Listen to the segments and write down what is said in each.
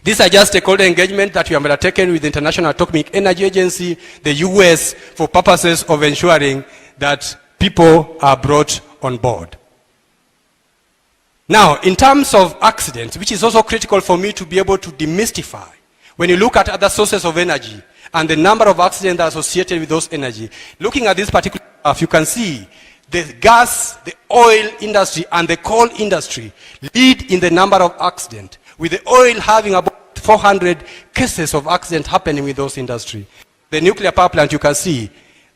These are just stakeholder engagement that we have undertaken with the International Atomic Energy Agency, the US, for purposes of ensuring that people are brought on board. Now, in terms of accidents, which is also critical for me to be able to demystify, when you look at other sources of energy and the number of accidents that are associated with those energy, looking at this particular graph, you can see the gas, the oil industry, and the coal industry lead in the number of accidents, with the oil having about 400 cases of accident happening with those industry. The nuclear power plant, you can see,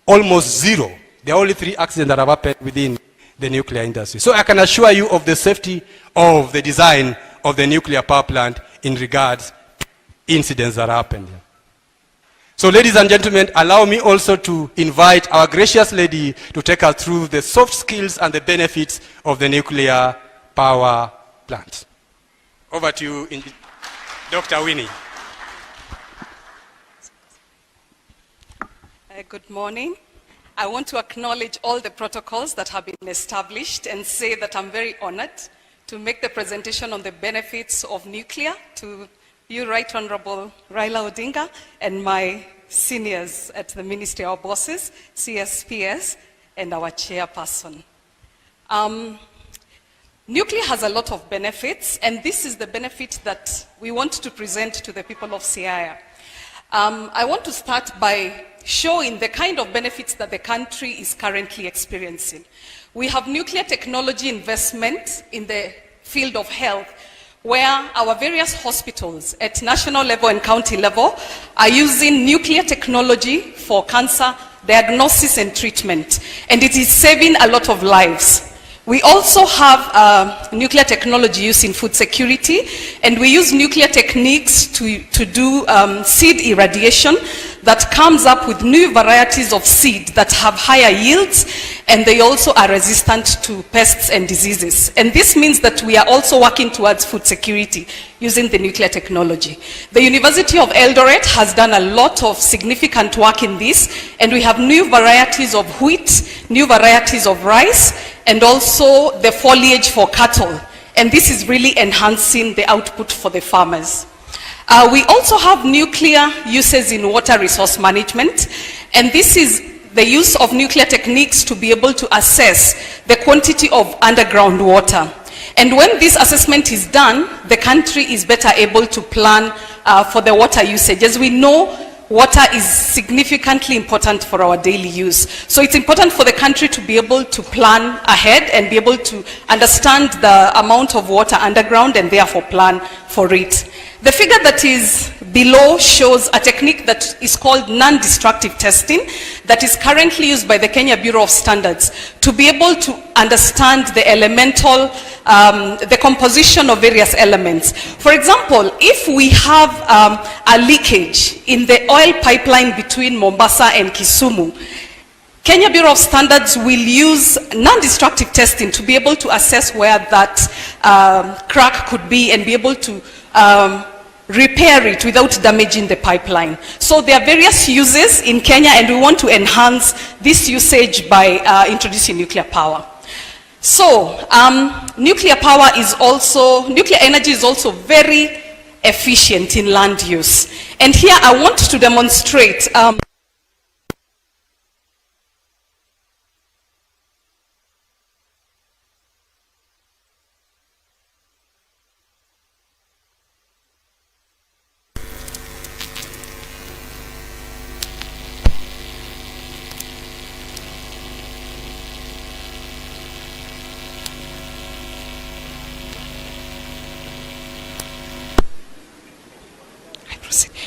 almost zero. There are only 3 accidents that have happened within the nuclear industry. So I can assure you of the safety of the design of the nuclear power plant in regards to incidents that happened. So ladies and gentlemen, allow me also to invite our gracious lady to take us through the soft skills and the benefits of the nuclear power plant. Over to you, Dr. Winnie. Good morning. I want to acknowledge all the protocols that have been established and say that I'm very honored to make the presentation on the benefits of nuclear to you, Right Honorable Raila Odinga, and my seniors at the Ministry, our bosses, CSPS, and our chairperson. Nuclear has a lot of benefits, and this is the benefit that we want to present to the people of Siaya. I want to start by showing the kind of benefits that the country is currently experiencing. We have nuclear technology investment in the field of health, where our various hospitals at national level and county level are using nuclear technology for cancer diagnosis and treatment, and it is saving a lot of lives. We also have nuclear technology used in food security, and we use nuclear techniques to do seed irradiation that comes up with new varieties of seed that have higher yields, and they also are resistant to pests and diseases. And this means that we are also working towards food security using the nuclear technology. The University of Eldoret has done a lot of significant work in this, and we have new varieties of wheat, new varieties of rice, and also the foliage for cattle. And this is really enhancing the output for the farmers. We also have nuclear uses in water resource management, and this is the use of nuclear techniques to be able to assess the quantity of underground water. And when this assessment is done, the country is better able to plan for the water usage. As we know, water is significantly important for our daily use. So it's important for the country to be able to plan ahead and be able to understand the amount of water underground and therefore plan for it. The figure that is below shows a technique that is called non-destructive testing that is currently used by the Kenya Bureau of Standards to be able to understand the elemental, the composition of various elements. For example, if we have a leakage in the oil pipeline between Mombasa and Kisumu, Kenya Bureau of Standards will use non-destructive testing to be able to assess where that crack could be and be able to repair it without damaging the pipeline. So there are various uses in Kenya, and we want to enhance this usage by introducing nuclear power. So nuclear energy is also very efficient in land use. And here I want to demonstrate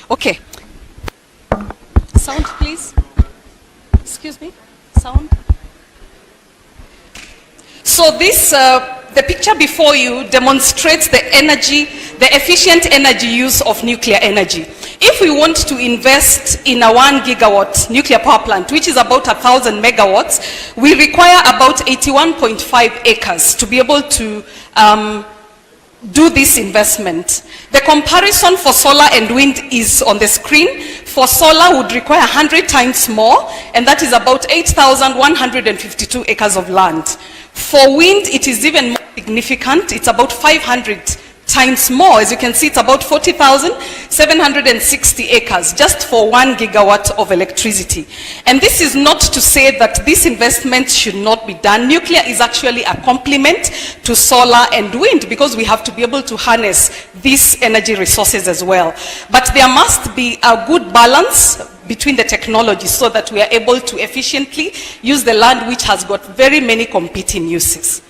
okay. Sound, please. Excuse me. Sound. So this, the picture before you demonstrates the efficient energy use of nuclear energy. If we want to invest in a 1 gigawatt nuclear power plant, which is about 1,000 megawatts, we require about 81.5 acres to be able to do this investment. The comparison for solar and wind is on the screen. For solar would require 100 times more, and that is about 8,152 acres of land. For wind, it is even more significant. It's about 500 times more. As you can see, it's about 40,760 acres just for 1 gigawatt of electricity. And this is not to say that this investment should not be done. Nuclear is actually a complement to solar and wind because we have to be able to harness these energy resources as well. But there must be a good balance between the technologies so that we are able to efficiently use the land, which has got very many competing uses.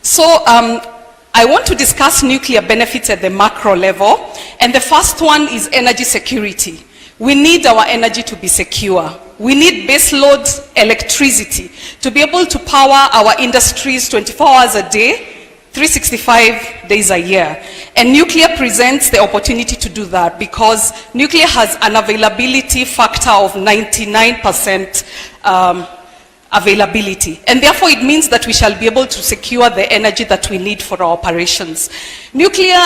So I want to discuss nuclear benefits at the macro level, and the first one is energy security. We need our energy to be secure. We need baseload electricity to be able to power our industries 24 hours a day, 365 days a year. And nuclear presents the opportunity to do that because nuclear has an availability factor of 99% availability. And therefore it means that we shall be able to secure the energy that we need for our operations. Nuclear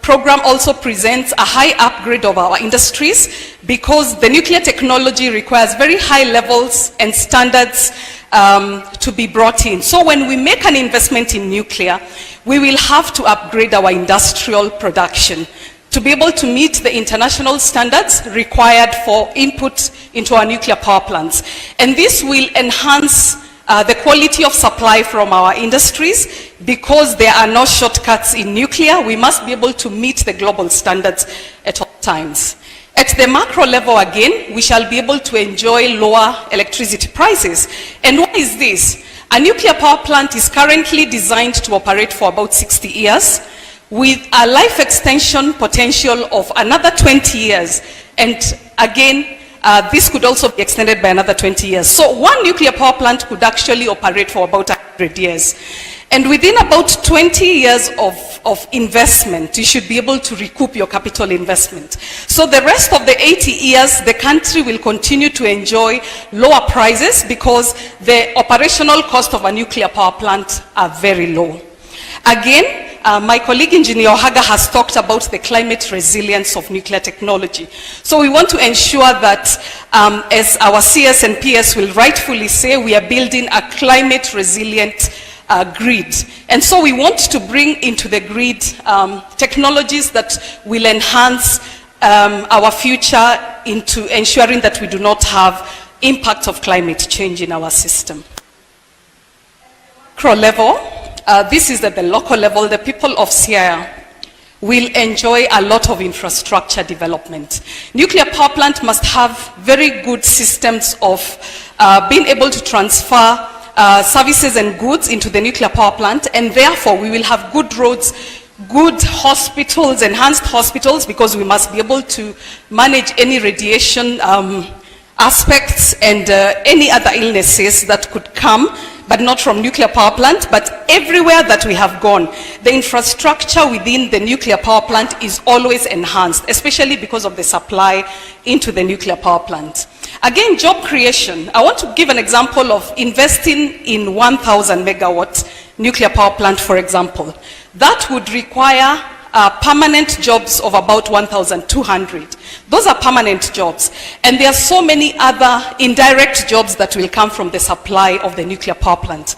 program also presents a high upgrade of our industries because the nuclear technology requires very high levels and standards to be brought in. So when we make an investment in nuclear, we will have to upgrade our industrial production to be able to meet the international standards required for input into our nuclear power plants. And this will enhance the quality of supply from our industries because there are no shortcuts in nuclear. We must be able to meet the global standards at all times. At the macro level again, we shall be able to enjoy lower electricity prices. And what is this? A nuclear power plant is currently designed to operate for about 60 years with a life extension potential of another 20 years. And again, this could also be extended by another 20 years. So one nuclear power plant could actually operate for about 100 years. And within about 20 years of investment, you should be able to recoup your capital investment. So the rest of the 80 years, the country will continue to enjoy lower prices because the operational cost of a nuclear power plant are very low. Again, my colleague Engineer Ohaga has talked about the climate resilience of nuclear technology. So we want to ensure that, as our CS and PS will rightfully say, we are building a climate resilient grid. And so we want to bring into the grid technologies that will enhance our future into ensuring that we do not have impact of climate change in our system. Macro level, this is at the local level, the people of Siaya will enjoy a lot of infrastructure development. Nuclear power plant must have very good systems of being able to transfer services and goods into the nuclear power plant, and therefore we will have good roads, good hospitals, enhanced hospitals, because we must be able to manage any radiation aspects and any other illnesses that could come, but not from nuclear power plant. But everywhere that we have gone, the infrastructure within the nuclear power plant is always enhanced, especially because of the supply into the nuclear power plant. Again, job creation. I want to give an example of investing in 1,000 megawatt nuclear power plant, for example. That would require permanent jobs of about 1,200. Those are permanent jobs. And there are so many other indirect jobs that will come from the supply of the nuclear power plant.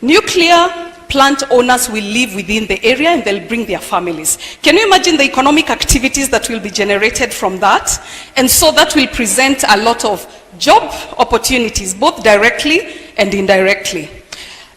Nuclear plant owners will live within the area and they'll bring their families. Can you imagine the economic activities that will be generated from that? And so that will present a lot of job opportunities, both directly and indirectly.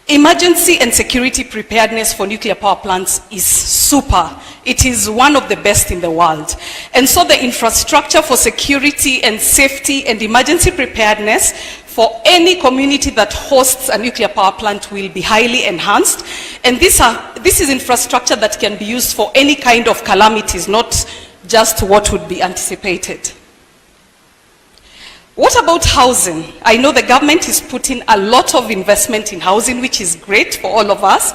Emergency and security preparedness for nuclear power plants is super. It is one of the best in the world. And so the infrastructure for security and safety and emergency preparedness for any community that hosts a nuclear power plant will be highly enhanced. And this is infrastructure that can be used for any kind of calamities, not just what would be anticipated. What about housing? I know the government is putting a lot of investment in housing, which is great for all of us.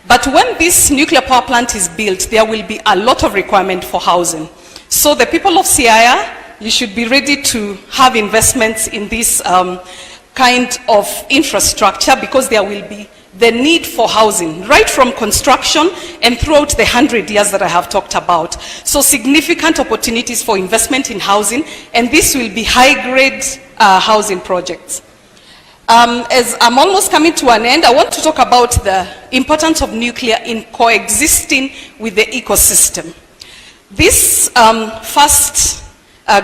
But when this nuclear power plant is built, there will be a lot of requirement for housing. So the people of Siaya, you should be ready to have investments in this kind of infrastructure, because there will be the need for housing, right from construction and throughout the 100 years that I have talked about. So significant opportunities for investment in housing, and this will be high-grade housing projects. As I'm almost coming to an end, I want to talk about the importance of nuclear in coexisting with the ecosystem. This first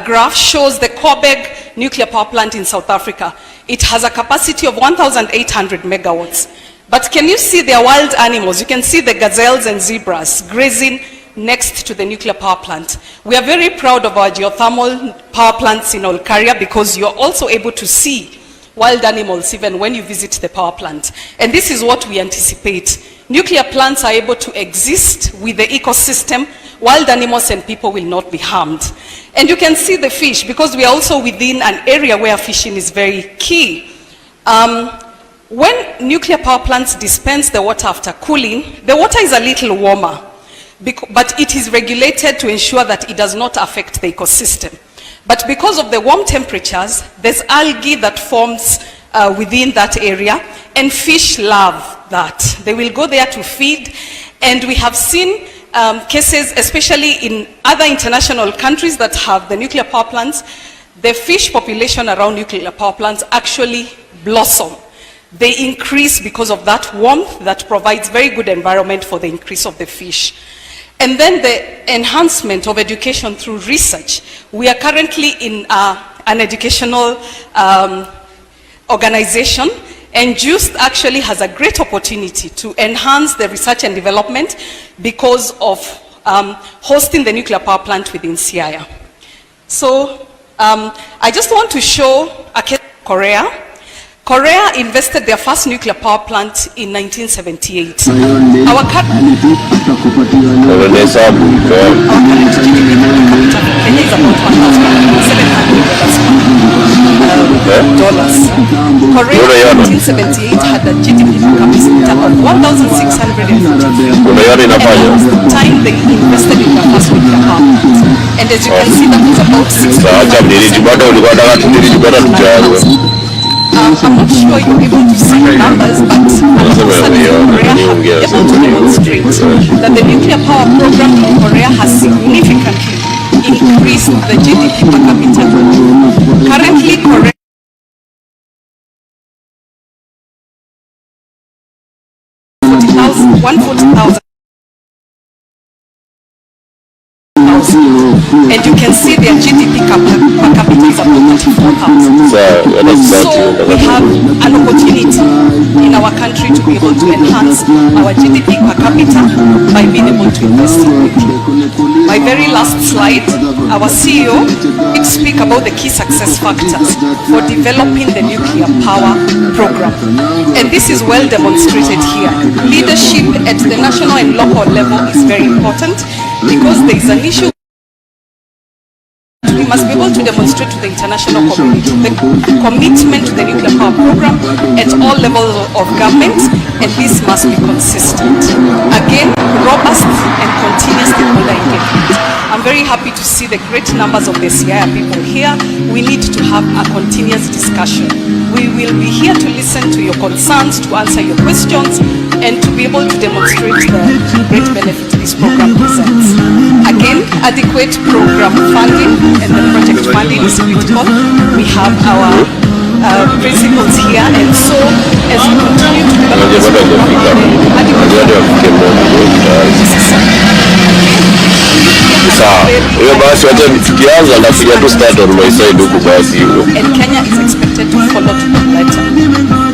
graph shows the Korbeg nuclear power plant in South Africa. It has a capacity of 1,800 megawatts. But can you see their wild animals? You can see the gazelles and zebras grazing next to the nuclear power plant. We are very proud of our geothermal power plants in Olkaria because you're also able to see wild animals even when you visit the power plant. And this is what we anticipate. Nuclear plants are able to exist with the ecosystem. Wild animals and people will not be harmed. And you can see the fish because we are also within an area where fishing is very key. When nuclear power plants dispense the water after cooling, the water is a little warmer, but it is regulated to ensure that it does not affect the ecosystem. But because of the warm temperatures, there's algae that forms within that area, and fish love that. They will go there to feed, and we have seen cases, especially in other international countries that have the nuclear power plants, the fish population around nuclear power plants actually blossom. They increase because of that warmth that provides very good environment for the increase of the fish. And then the enhancement of education through research. We are currently in an educational organization, and JUICE actually has a great opportunity to enhance the research and development because of hosting the nuclear power plant within Siaya. So I just want to show a case of Korea. Korea invested their first nuclear power plant in 1978. Our current GDP per capita for Kenya is about $1,700. Korea in 1978 had a GDP per capita of 1,650. And that was the time they invested in their first nuclear power plant. And as you can see, that was about 60. I'm not sure you're able to see the numbers, but Korea have been able to demonstrate that the nuclear power program in Korea has significantly increased the GDP per capita. Currently, Korea $140,000. And you can see their GDP per capita is about 34,000. So we have an opportunity in our country to be able to enhance our GDP per capita by being able to invest in nuclear. My very last slide, our CEO will speak about the key success factors for developing the nuclear power program. And this is well demonstrated here. Leadership at the national and local level is very important because there is an issue. We must be able to demonstrate to the international community the commitment to the nuclear power program at all levels of government, and this must be consistent. Again, robust and continuous stakeholder engagement. I'm very happy to see the great numbers of the Siaya people here. We need to have a continuous discussion. We will be here to listen to your concerns, to answer your questions, and to be able to demonstrate the great benefit this program presents. Again, adequate program funding and the project funding is critical. We have our principles here, and so as we continue to develop this program, and Kenya is expected to follow to the letter.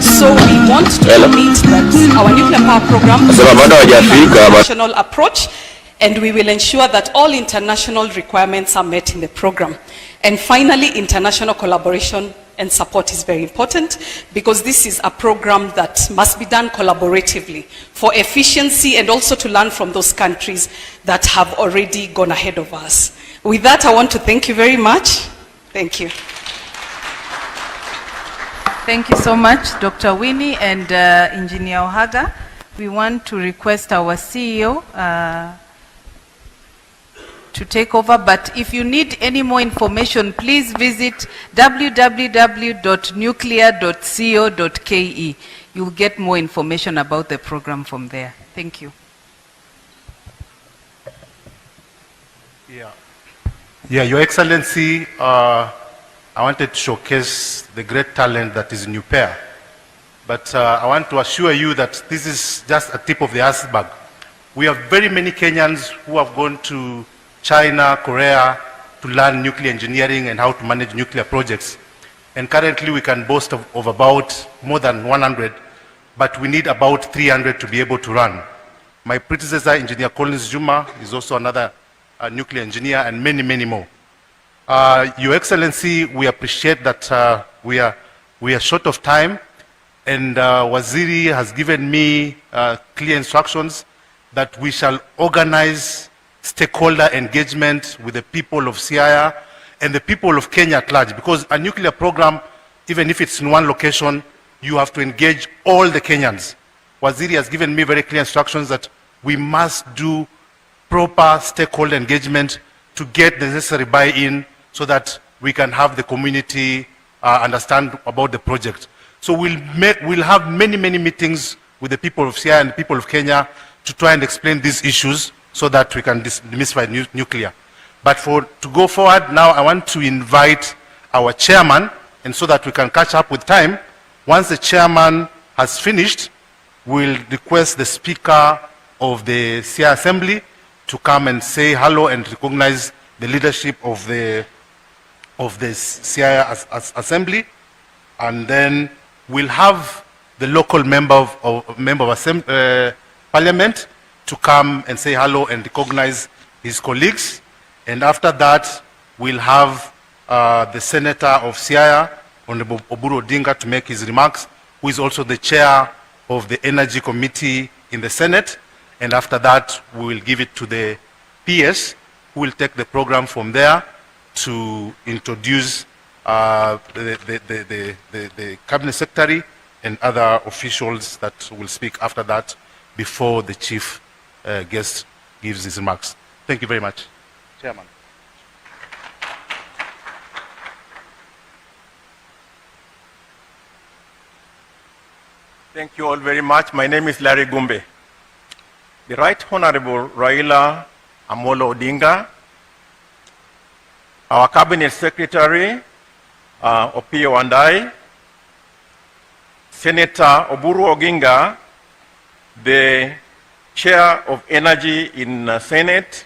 So we want to commit that our nuclear power program is a national approach, and we will ensure that all international requirements are met in the program. And finally, international collaboration and support is very important because this is a program that must be done collaboratively for efficiency and also to learn from those countries that have already gone ahead of us. With that, I want to thank you very much. Thank you. Thank you so much, Dr. Winnie and Engineer Ohaga. We want to request our CEO to take over, but if you need any more information, please visit www.nuclear.co.ke. You'll get more information about the program from there. Thank you. Yeah, Your Excellency, I wanted to showcase the great talent that is in UPEA. but I want to assure you that this is just a tip of the iceberg. We have very many Kenyans who have gone to China, Korea, to learn nuclear engineering and how to manage nuclear projects. And currently we can boast of about more than 100, but we need about 300 to be able to run. My predecessor, Engineer Collins Juma, is also another nuclear engineer, and many, many more. Your Excellency, we appreciate that we are short of time, and Waziri has given me clear instructions that we shall organize stakeholder engagement with the people of Siaya and the people of Kenya at large, because a nuclear program, even if it's in one location, you have to engage all the Kenyans. Waziri has given me very clear instructions that we must do proper stakeholder engagement to get the necessary buy-in so that we can have the community understand about the project. So we'll have many, many meetings with the people of Siaya and the people of Kenya to try and explain these issues so that we can demystify nuclear. But to go forward, now I want to invite our chairman, and so that we can catch up with time. Once the chairman has finished, we'll request the Speaker of the Siaya Assembly to come and say hello and recognize the leadership of the Siaya Assembly, and then we'll have the local member of Parliament to come and say hello and recognize his colleagues. And after that, we'll have the Senator of Siaya, Honorable Raila Odinga, to make his remarks, who is also the chair of the Energy Committee in the Senate. And after that, we will give it to the PS, who will take the program from there to introduce the Cabinet Secretary and other officials that will speak after that before the chief guest gives his remarks. Thank you very much. Chairman. Thank you all very much. My name is Larry Gumbe. The Right Honorable Raila Odinga, our Cabinet Secretary, Opio and I, Senator Oburu Oginga, the Chair of Energy in Senate,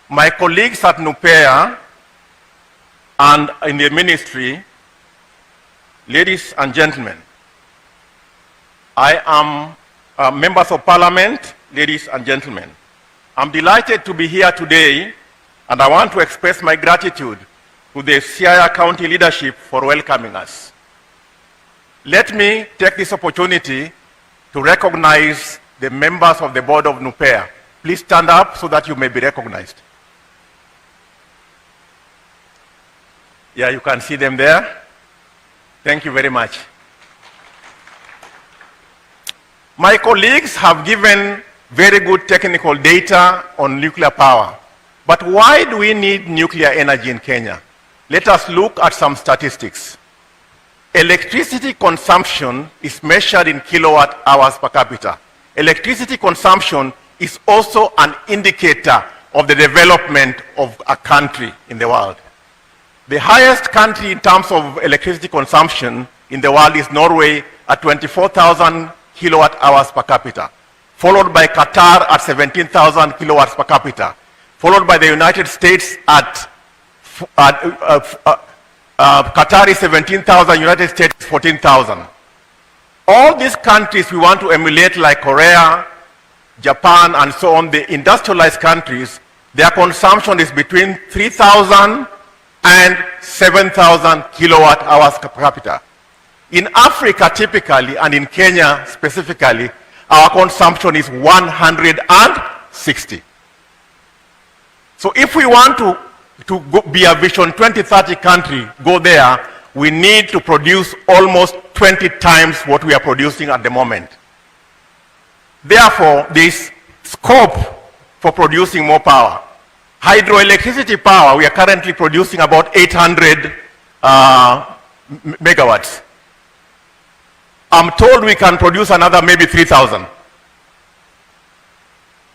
my colleagues at NUPEA and in the ministry, ladies and gentlemen, I am members of Parliament, ladies and gentlemen. I'm delighted to be here today, and I want to express my gratitude to the Siaya County leadership for welcoming us. Let me take this opportunity to recognize the members of the board of NUPEA. Please stand up so that you may be recognized. Yeah, you can see them there. Thank you very much. My colleagues have given very good technical data on nuclear power. But why do we need nuclear energy in Kenya? Let us look at some statistics. Electricity consumption is measured in kilowatt hours per capita. Electricity consumption is also an indicator of the development of a country in the world. The highest country in terms of electricity consumption in the world is Norway at 24,000 kilowatt hours per capita, followed by Qatar at 17,000 kilowatts per capita, followed by the United States at Qatar is 17,000, United States 14,000. All these countries we want to emulate, like Korea, Japan, and so on, the industrialized countries, their consumption is between 3,000 and 7,000 kilowatt hours per capita. In Africa typically, and in Kenya specifically, our consumption is 160. So if we want to be a Vision 2030 country, go there, we need to produce almost 20 times what we are producing at the moment. Therefore, there is scope for producing more power. Hydroelectricity power, we are currently producing about 800 megawatts. I'm told we can produce another maybe 3,000.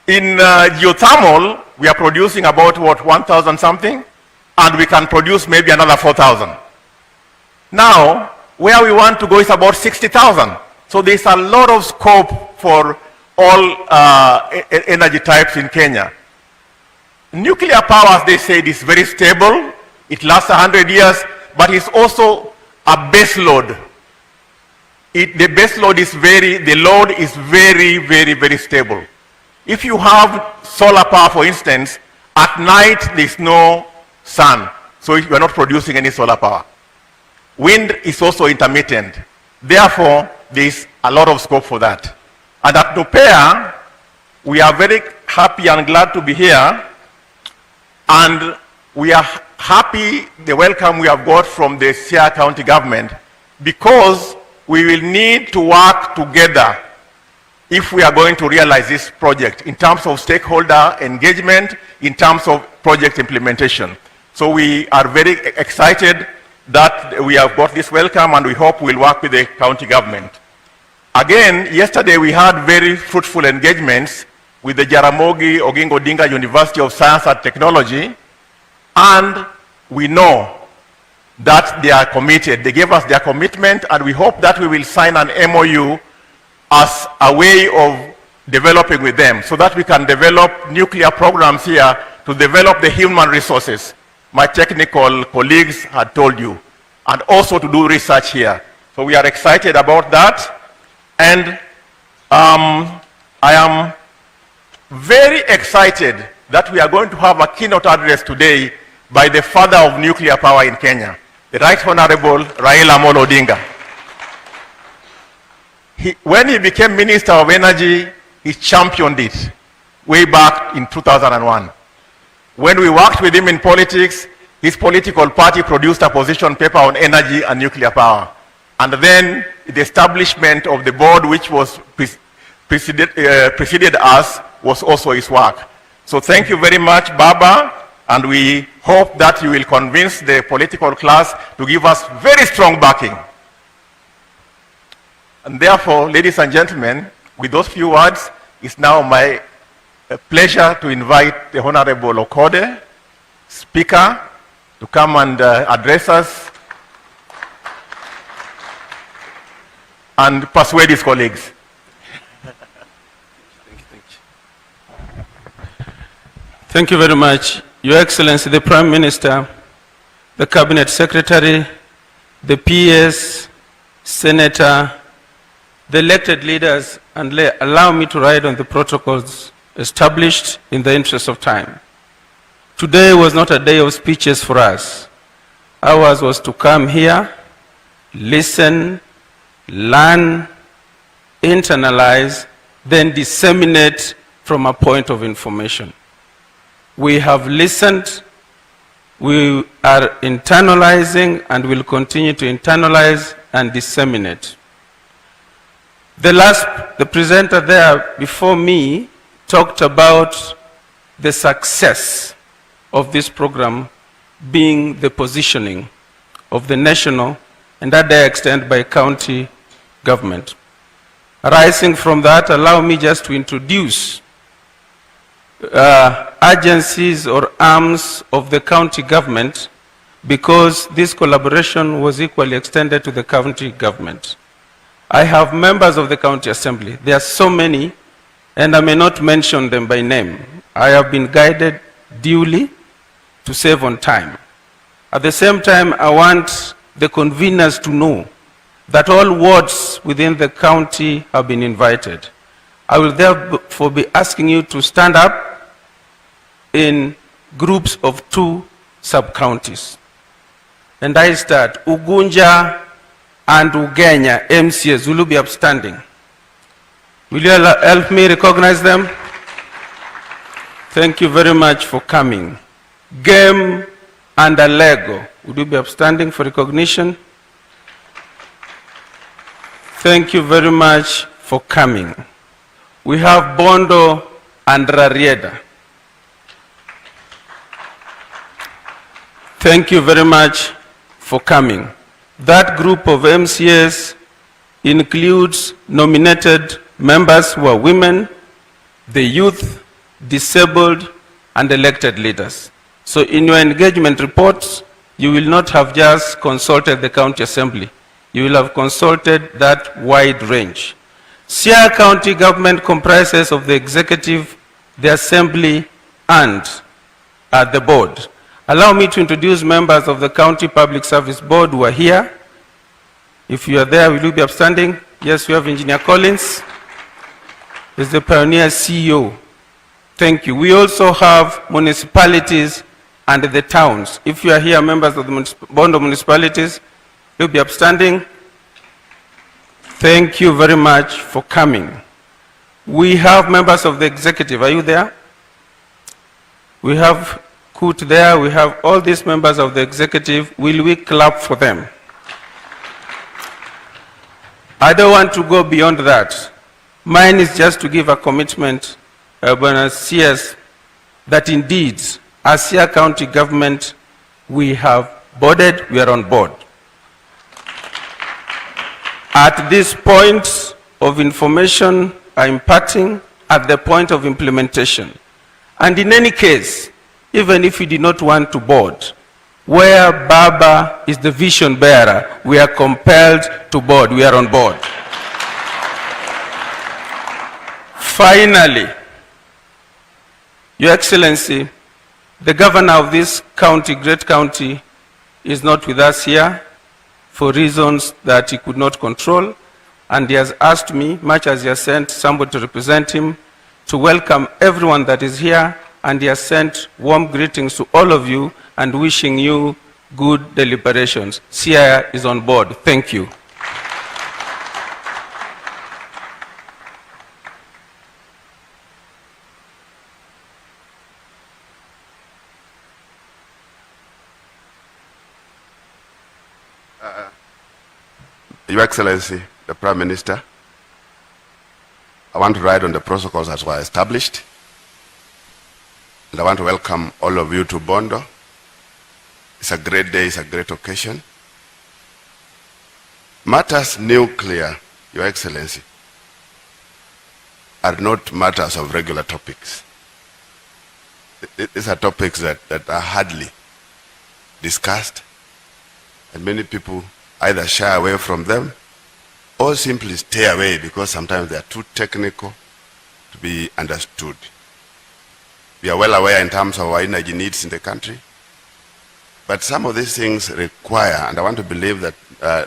In geothermal, we are producing about, 1,000 something, and we can produce maybe another 4,000. Now, Where we want to go is about 60,000. So there's a lot of scope for all energy types in Kenya. Nuclear power, as they said, is very stable. It lasts 100 years, but it's also a base load. The base load is the load is very, very, very stable. If you have solar power, for instance, at night there's no sun, so you are not producing any solar power. Wind is also intermittent. Therefore, there's a lot of scope for that. And at Nupea, we are very happy and glad to be here. And we are happy the welcome we have got from the Siaya County government, because we will need to work together if we are going to realize this project in terms of stakeholder engagement, in terms of project implementation. So we are very excited that we have got this welcome, and we hope we'll work with the county government. Again, yesterday we had very fruitful engagements with the Jaramogi Oginga Odinga University of Science and Technology, and we know that they are committed. They gave us their commitment, and we hope that we will sign an MOU as a way of developing with them, so that we can develop nuclear programs here to develop the human resources my technical colleagues had told you, and also to do research here. So we are excited about that, and I am very excited that we are going to have a keynote address today by the father of nuclear power in Kenya, the Right Honorable Raila Odinga. When he became Minister of Energy, he championed it way back in 2001. When we worked with him in politics, his political party produced a position paper on energy and nuclear power. And then the establishment of the board, which was preceded us, was also his work. So thank you very much, Baba, and we hope that you will convince the political class to give us very strong backing. And therefore, ladies and gentlemen, with those few words, it's now my pleasure to invite the Honorable Okode, Speaker, to come and address us and persuade his colleagues. Thank you very much, Your Excellency, the Prime Minister, the Cabinet Secretary, the PS, Senator, the elected leaders, and allow me to ride on the protocols established in the interest of time. Today was not a day of speeches for us. Ours was to come here, listen, learn, internalize, then disseminate from a point of information. We have listened, we are internalizing, and will continue to internalize and disseminate. The presenter there before me talked about the success of this program being the positioning of the national and at their extent by county government. Arising from that, allow me just to introduce agencies or arms of the county government, because this collaboration was equally extended to the county government. I have members of the county assembly. There are so many, and I may not mention them by name. I have been guided duly to save on time. At the same time, I want the conveners to know that all wards within the county have been invited. I will therefore be asking you to stand up in groups of 2 sub-counties. And I start. Ugunja and Ugenya MCAs will be upstanding. Will you help me recognize them? Thank you very much for coming. Game and Alego, would you be upstanding for recognition? Thank you very much for coming. We have Bondo and Rarieda. Thank you very much for coming. That group of MCAs includes nominated members who are women, the youth, disabled, and elected leaders. So in your engagement reports, you will not have just consulted the county assembly. you will have consulted that wide range. Siaya County government comprises of the executive, the assembly, and the board. Allow me to introduce members of the County Public Service Board who are here. If you are there, will you be upstanding? Yes, we have Engineer Collins. He's the Pioneer CEO. Thank you. We also have municipalities and the towns. If you are here, members of the Board of Municipalities, you'll be upstanding. Thank you very much for coming. We have members of the executive. Are you there? We have Kut there. We have all these members of the executive. Will we clap for them? I don't want to go beyond that. Mine is just to give a commitment, Buenos Aires, that indeed, as Siaya County government, we have boarded, we are on board. At this point of information imparting, at the point of implementation. And in any case, even if we did not want to board, where Baba is the vision bearer, we are compelled to board, we are on board. Finally, Your Excellency, the governor of this county, great county, is not with us here for reasons that he could not control, and he has asked me, much as he has sent somebody to represent him, to welcome everyone that is here, and he has sent warm greetings to all of you and wishing you good deliberations. Siaya is on board. Thank you. Your Excellency, the Prime Minister, I want to write on the protocols that were established, and I want to welcome all of you to Bondo. It's a great day, it's a great occasion. Matters nuclear, Your Excellency, are not matters of regular topics. These are topics that are hardly discussed, and many people either shy away from them or simply stay away because sometimes they are too technical to be understood. We are well aware in terms of our energy needs in the country, but some of these things require, and I want to believe that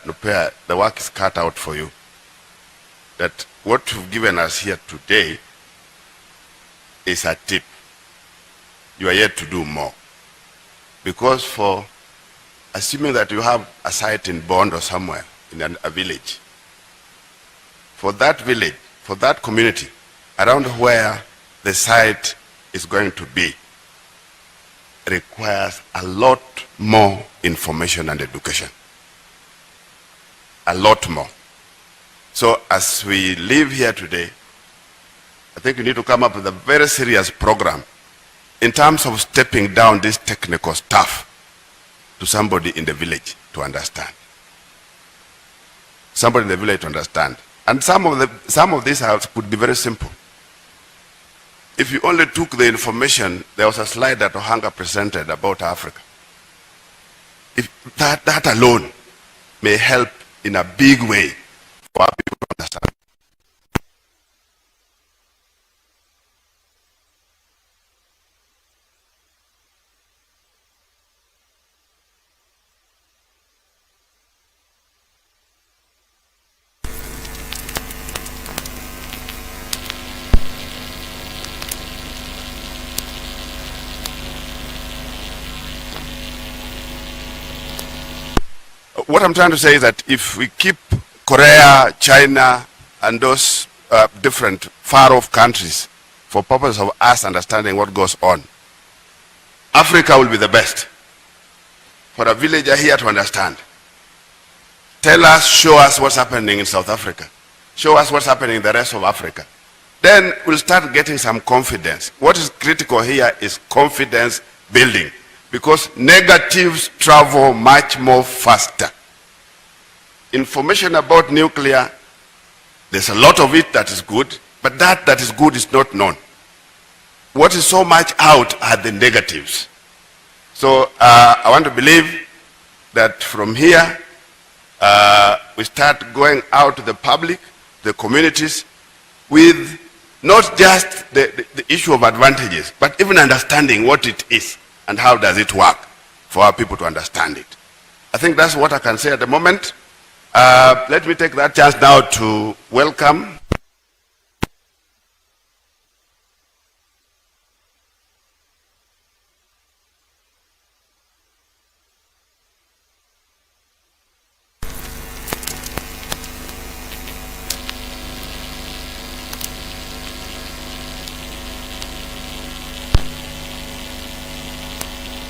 Nupea, the work is cut out for you, that what you've given us here today is a tip. You are yet to do more. Because for assuming that you have a site in Bond or somewhere, in a village, for that village, for that community, around where the site is going to be, requires a lot more information and education. A lot more. So as we live here today, I think we need to come up with a very serious program in terms of stepping down this technical stuff to somebody in the village to understand. Somebody in the village to understand. And some of these could be very simple. If you only took the information, there was a slide that Ohanga presented about Africa. If that alone may help in a big way for our people to understand. What I'm trying to say is that if we keep Korea, China, and those different far-off countries for purpose of us understanding what goes on, Africa will be the best for a villager here to understand. Tell us, show us what's happening in South Africa. Show us what's happening in the rest of Africa. Then we'll start getting some confidence. What is critical here is confidence building, because negatives travel much more faster. Information about nuclear, there's a lot of it that is good, but that is good is not known. What is so much out are the negatives. So I want to believe that from here, we start going out to the public, the communities, with not just the issue of advantages, but even understanding what it is and how does it work for our people to understand it. I think that's what I can say at the moment. Let me take that chance now to welcome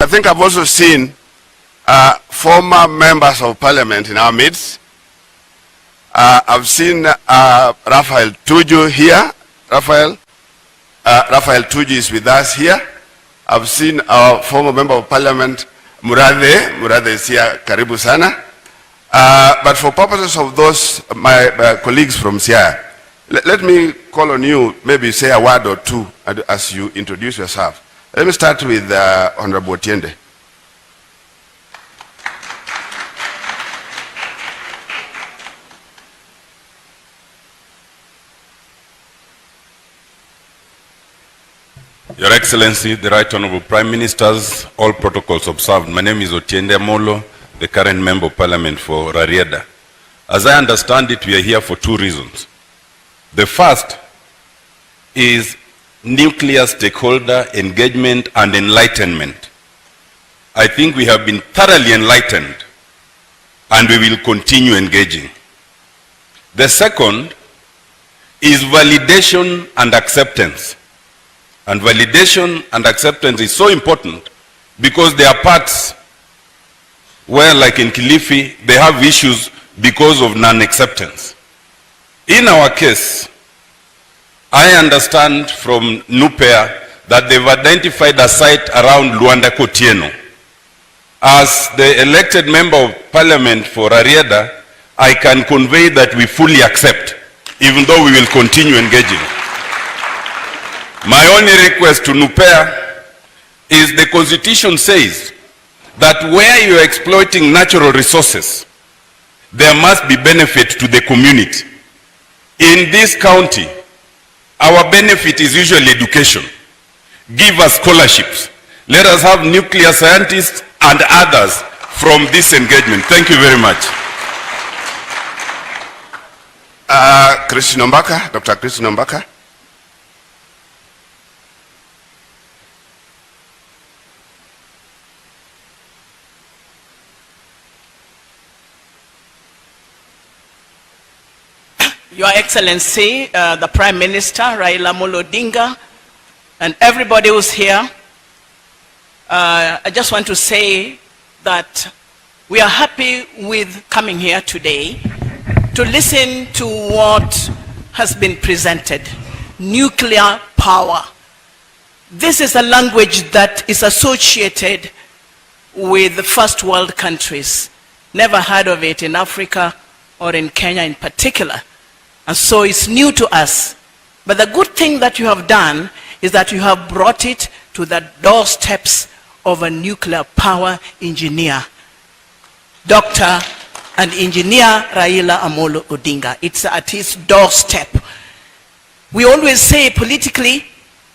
I think I've also seen former members of parliament in our midst. I've seen Rafael Tuju here. Rafael Tuju is with us here. I've seen our former member of parliament, Murathe is here, karibu sana. But for purposes of those, my colleagues from Siaya, let me call on you, maybe say a word or two as you introduce yourself. Let me start with Honorable Otiende. Your Excellency, the Right Honorable Prime Ministers, all protocols observed. My name is Otiende Amolo, the current Member of Parliament for Rarieda. As I understand it, we are here for two reasons. The first is nuclear stakeholder engagement and enlightenment. I think we have been thoroughly enlightened and we will continue engaging. The second is validation and acceptance. And validation and acceptance is so important because there are parts where, like in Kilifi, they have issues because of non-acceptance. In our case, I understand from NUPEA that they've identified a site around Luanda Kotieno. As the elected member of parliament for Rarieda, I can convey that we fully accept, even though we will continue engaging. My only request to NUPEA is the Constitution says that where you are exploiting natural resources, there must be benefit to the community. In this county, our benefit is usually education. Give us scholarships. Let us have nuclear scientists and others from this engagement. Thank you very much. Christine Ombaka, Dr. Christine Ombaka. Your Excellency, the Prime Minister, Raila Odinga, and everybody who's here, I just want to say that we are happy with coming here today to listen to what has been presented. Nuclear power. This is a language that is associated with the first world countries. Never heard of it in Africa or in Kenya in particular. And so it's new to us. But the good thing that you have done is that you have brought it to the doorsteps of a nuclear power engineer, Dr. and Engineer Raila Amolo Odinga. It's at his doorstep. We always say politically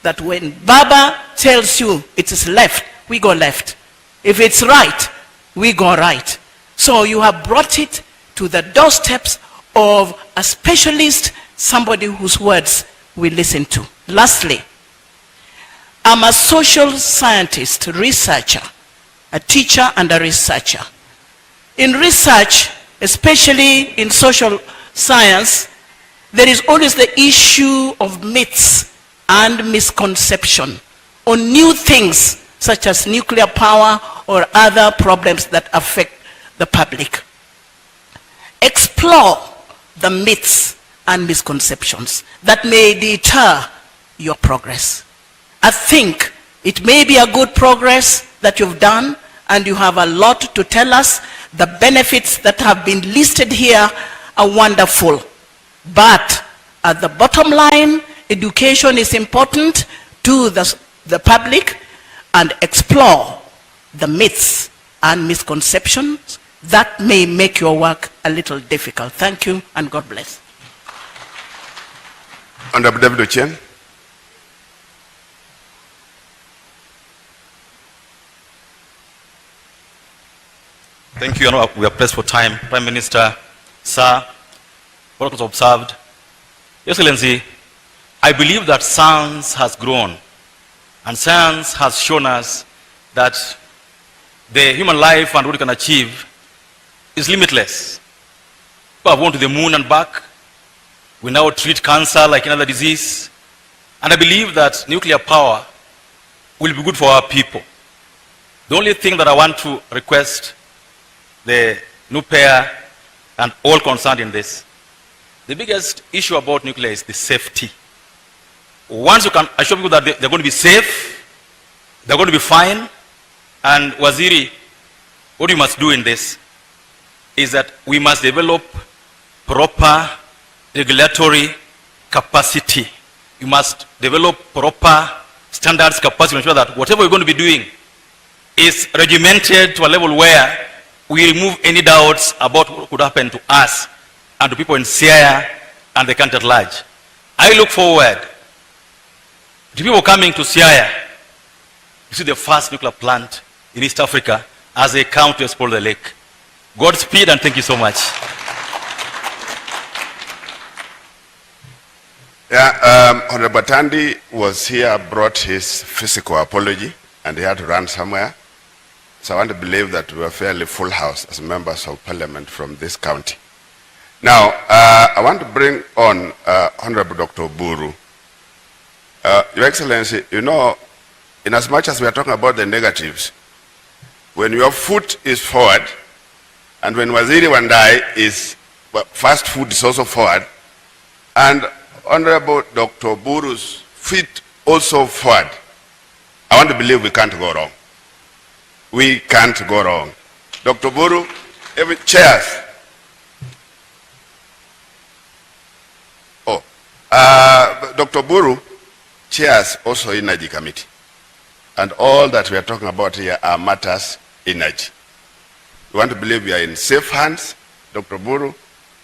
that when Baba tells you it is left, we go left. If it's right, we go right. So you have brought it to the doorsteps of a specialist, somebody whose words we listen to. Lastly, I'm a social scientist, researcher, a teacher and a researcher. In research, especially in social science, there is always the issue of myths and misconception on new things such as nuclear power or other problems that affect the public. Explore the myths and misconceptions that may deter your progress. I think it may be a good progress that you've done, and you have a lot to tell us. The benefits that have been listed here are wonderful. But at the bottom line, education is important to the public, and explore the myths and misconceptions that may make your work a little difficult. Thank you, and God bless. Honorable David Ochieng. Thank you. We are pressed for time. Prime Minister, sir, protocols observed. Excellency, I believe that science has grown, and science has shown us that the human life and what we can achieve is limitless. We have gone to the moon and back. We now treat cancer like another disease. And I believe that nuclear power will be good for our people. The only thing that I want to request the new pair and all concerned in this, the biggest issue about nuclear is the safety. Once you can assure people that they're going to be safe, they're going to be fine, and Waziri, what we must do in this is that we must develop proper regulatory capacity. We must develop proper standards capacity to ensure that whatever we're going to be doing is regimented to a level where we remove any doubts about what could happen to us and to people in Siaya and the country at large. I look forward to people coming to Siaya to see the first nuclear plant in East Africa as they come to explore the lake. Godspeed, and thank you so much. Yeah, Honorable Tandi was here, brought his physical apology, and he had to run somewhere. So I want to believe that we are fairly full house as members of parliament from this county. Now, I want to bring on Honorable Dr. Buru. Your Excellency, you know, in as much as we are talking about the negatives, when your foot is forward, and when Waziri Wandai is, well, fast food is also forward, and Honorable Dr. Buru's feet also forward, I want to believe we can't go wrong. We can't go wrong. Dr. Buru, chairs. Oh, Dr. Buru chairs also Energy Committee. And all that we are talking about here are matters energy. We want to believe we are in safe hands. Dr. Buru,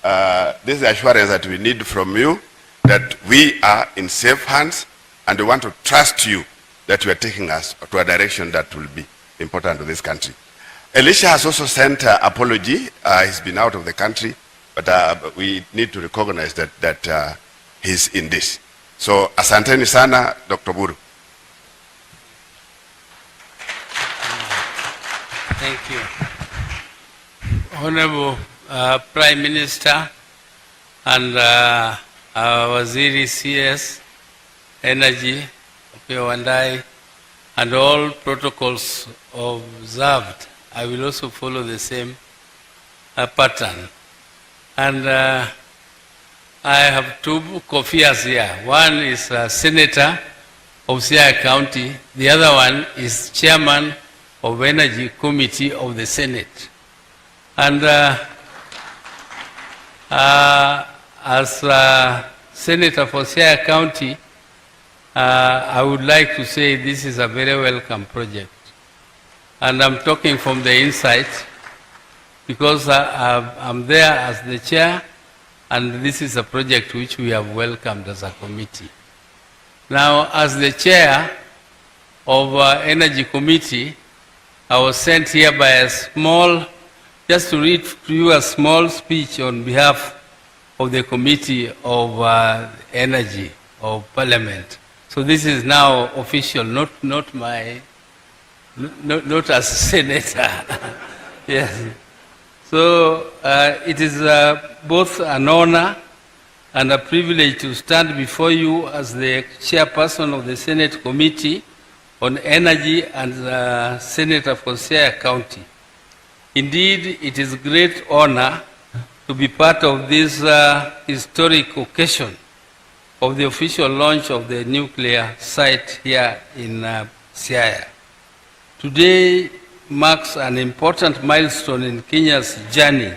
this is the assurance that we need from you, that we are in safe hands, and we want to trust you that you are taking us to a direction that will be important to this country. Elisha has also sent an apology. He's been out of the country, but we need to recognize that he's in this. So, asanteni sana, Dr. Buru. Thank you. Honorable Prime Minister and Waziri CS, Energy, Wandai, and all protocols observed, I will also follow the same pattern. And I have two Kofias here. One is Senator of Siaya County. The other one is Chairman of Energy Committee of the Senate. And as Senator for Siaya County, I would like to say this is a very welcome project. And I'm talking from the inside because I'm there as the chair, and this is a project which we have welcomed as a committee. Now, as the chair of Energy Committee, I was sent here by a small, just to read to you a small speech on behalf of the Committee of Energy of Parliament. So this is now official, not as senator. Yes. So it is both an honor and a privilege to stand before you as the chairperson of the Senate Committee on Energy and Senator for Siaya County. Indeed, it is a great honor to be part of this historic occasion of the official launch of the nuclear site here in Siaya. Today marks an important milestone in Kenya's journey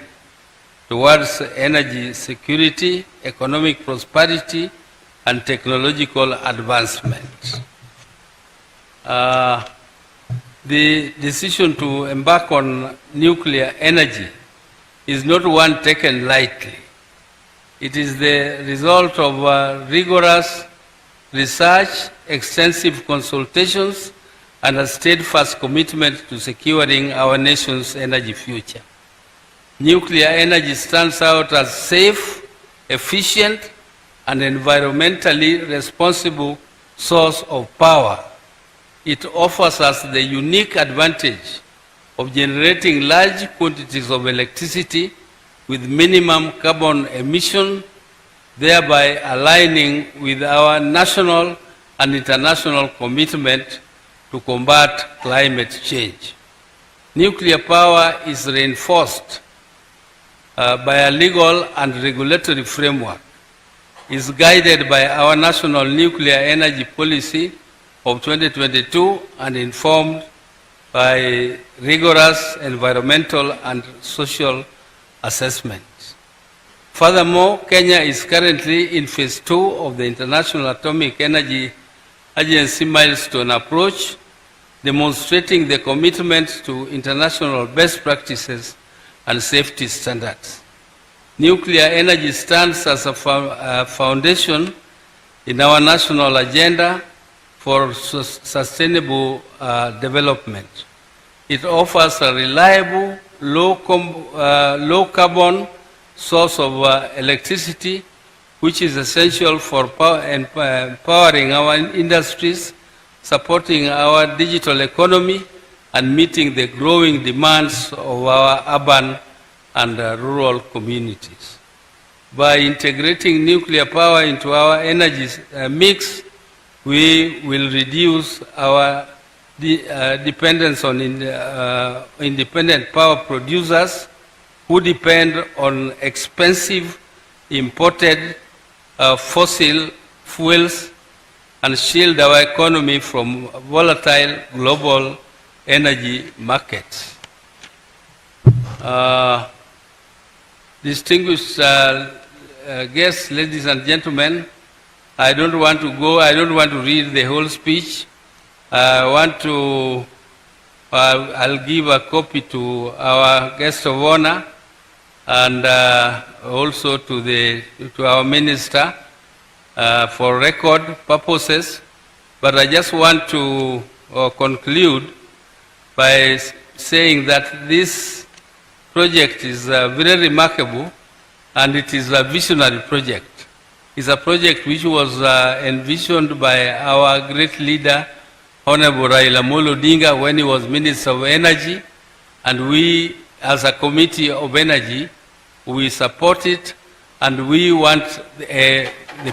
towards energy security, economic prosperity, and technological advancement. the decision to embark on nuclear energy is not one taken lightly. It is the result of rigorous research, extensive consultations, and a steadfast commitment to securing our nation's energy future. Nuclear energy stands out as safe, efficient, and environmentally responsible source of power. It offers us the unique advantage of generating large quantities of electricity with minimum carbon emission, thereby aligning with our national and international commitment to combat climate change. Nuclear power is reinforced by a legal and regulatory framework, is guided by our national nuclear energy policy of 2022 and informed by rigorous environmental and social assessments. Furthermore, Kenya is currently in phase 2 of the International Atomic Energy Agency milestone approach, demonstrating the commitment to international best practices and safety standards. Nuclear energy stands as a foundation in our national agenda for sustainable development. It offers a reliable, low carbon source of electricity, which is essential for empowering our industries, supporting our digital economy, and meeting the growing demands of our urban and rural communities. By integrating nuclear power into our energy mix, we will reduce our dependence on independent power producers who depend on expensive imported fossil fuels and shield our economy from volatile global energy markets. Distinguished guests, ladies and gentlemen, I don't want to read the whole speech. I'll give a copy to our guest of honor and also to our minister for record purposes. But I just want to conclude by saying that this project is very remarkable and it is a visionary project. It's a project which was envisioned by our great leader, Honorable Raila Odinga, when he was Minister of Energy, and we, as a Committee of Energy, we support it, and we want the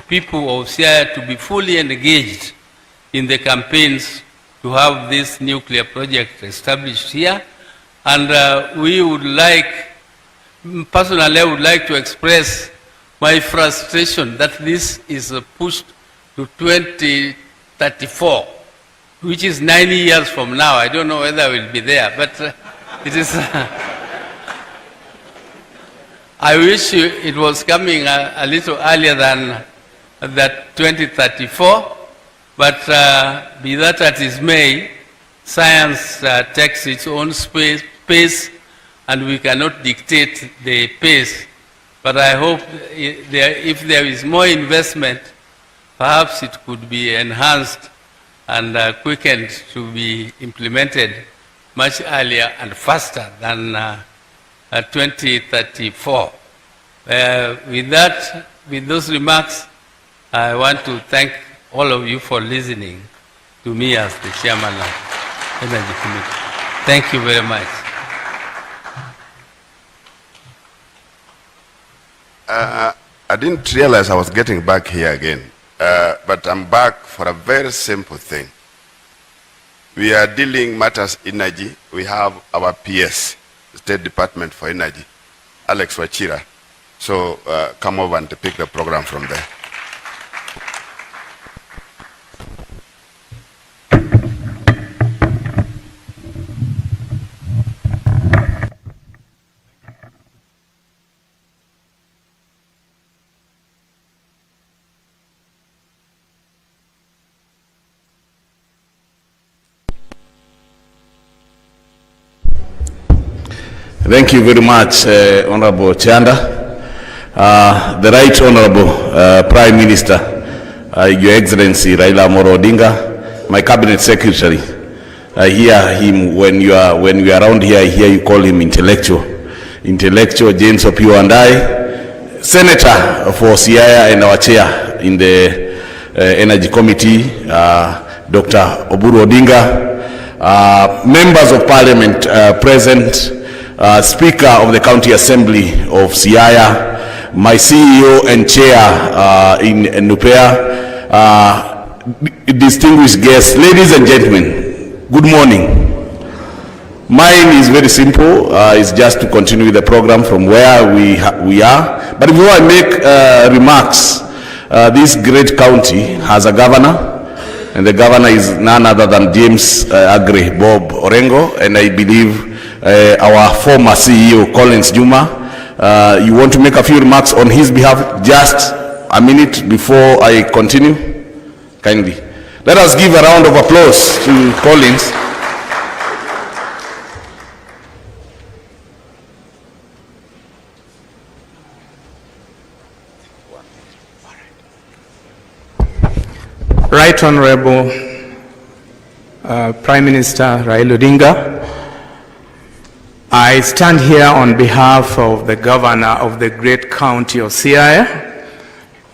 people of Siaya to be fully engaged in the campaigns to have this nuclear project established here. And we would like, personally, I would like to express my frustration that this is pushed to 2034, which is 9 years from now. I don't know whether I will be there, but it is. I wish it was coming a little earlier than that 2034, but be that as it may, science takes its own pace, and we cannot dictate the pace. But I hope if there is more investment, perhaps it could be enhanced and quickened to be implemented much earlier and faster than 2034. With those remarks, I want to thank all of you for listening to me as the chairman of Energy Committee. Thank you very much. I didn't realize I was getting back here again, but I'm back for a very simple thing. We are dealing matters energy. We have our PS, State Department for Energy, Alex Wachira. So come over and pick the program from there. Thank you very much, Honorable Chanda. The Right Honorable Prime Minister, Your Excellency Raila Odinga, my Cabinet Secretary. I hear him when we are around here. I hear you call him intellectual. Intellectual James Opio and I, Senator for Siaya and our chair in the Energy Committee, Dr. Oburu Odinga, members of Parliament present, Speaker of the County Assembly of Siaya, my CEO and chair in Nupea, distinguished guests, ladies and gentlemen, good morning. Mine is very simple. It's just to continue the program from where we are. But before I make remarks, this great county has a governor, and the governor is none other than James Agre Bob Orengo, and I believe our former CEO Collins Juma. You want to make a few remarks on his behalf? Just a minute before I continue, kindly. Let us give a round of applause to Collins. Right Honorable Prime Minister Raila Odinga, I stand here on behalf of the Governor of the great county of Siaya,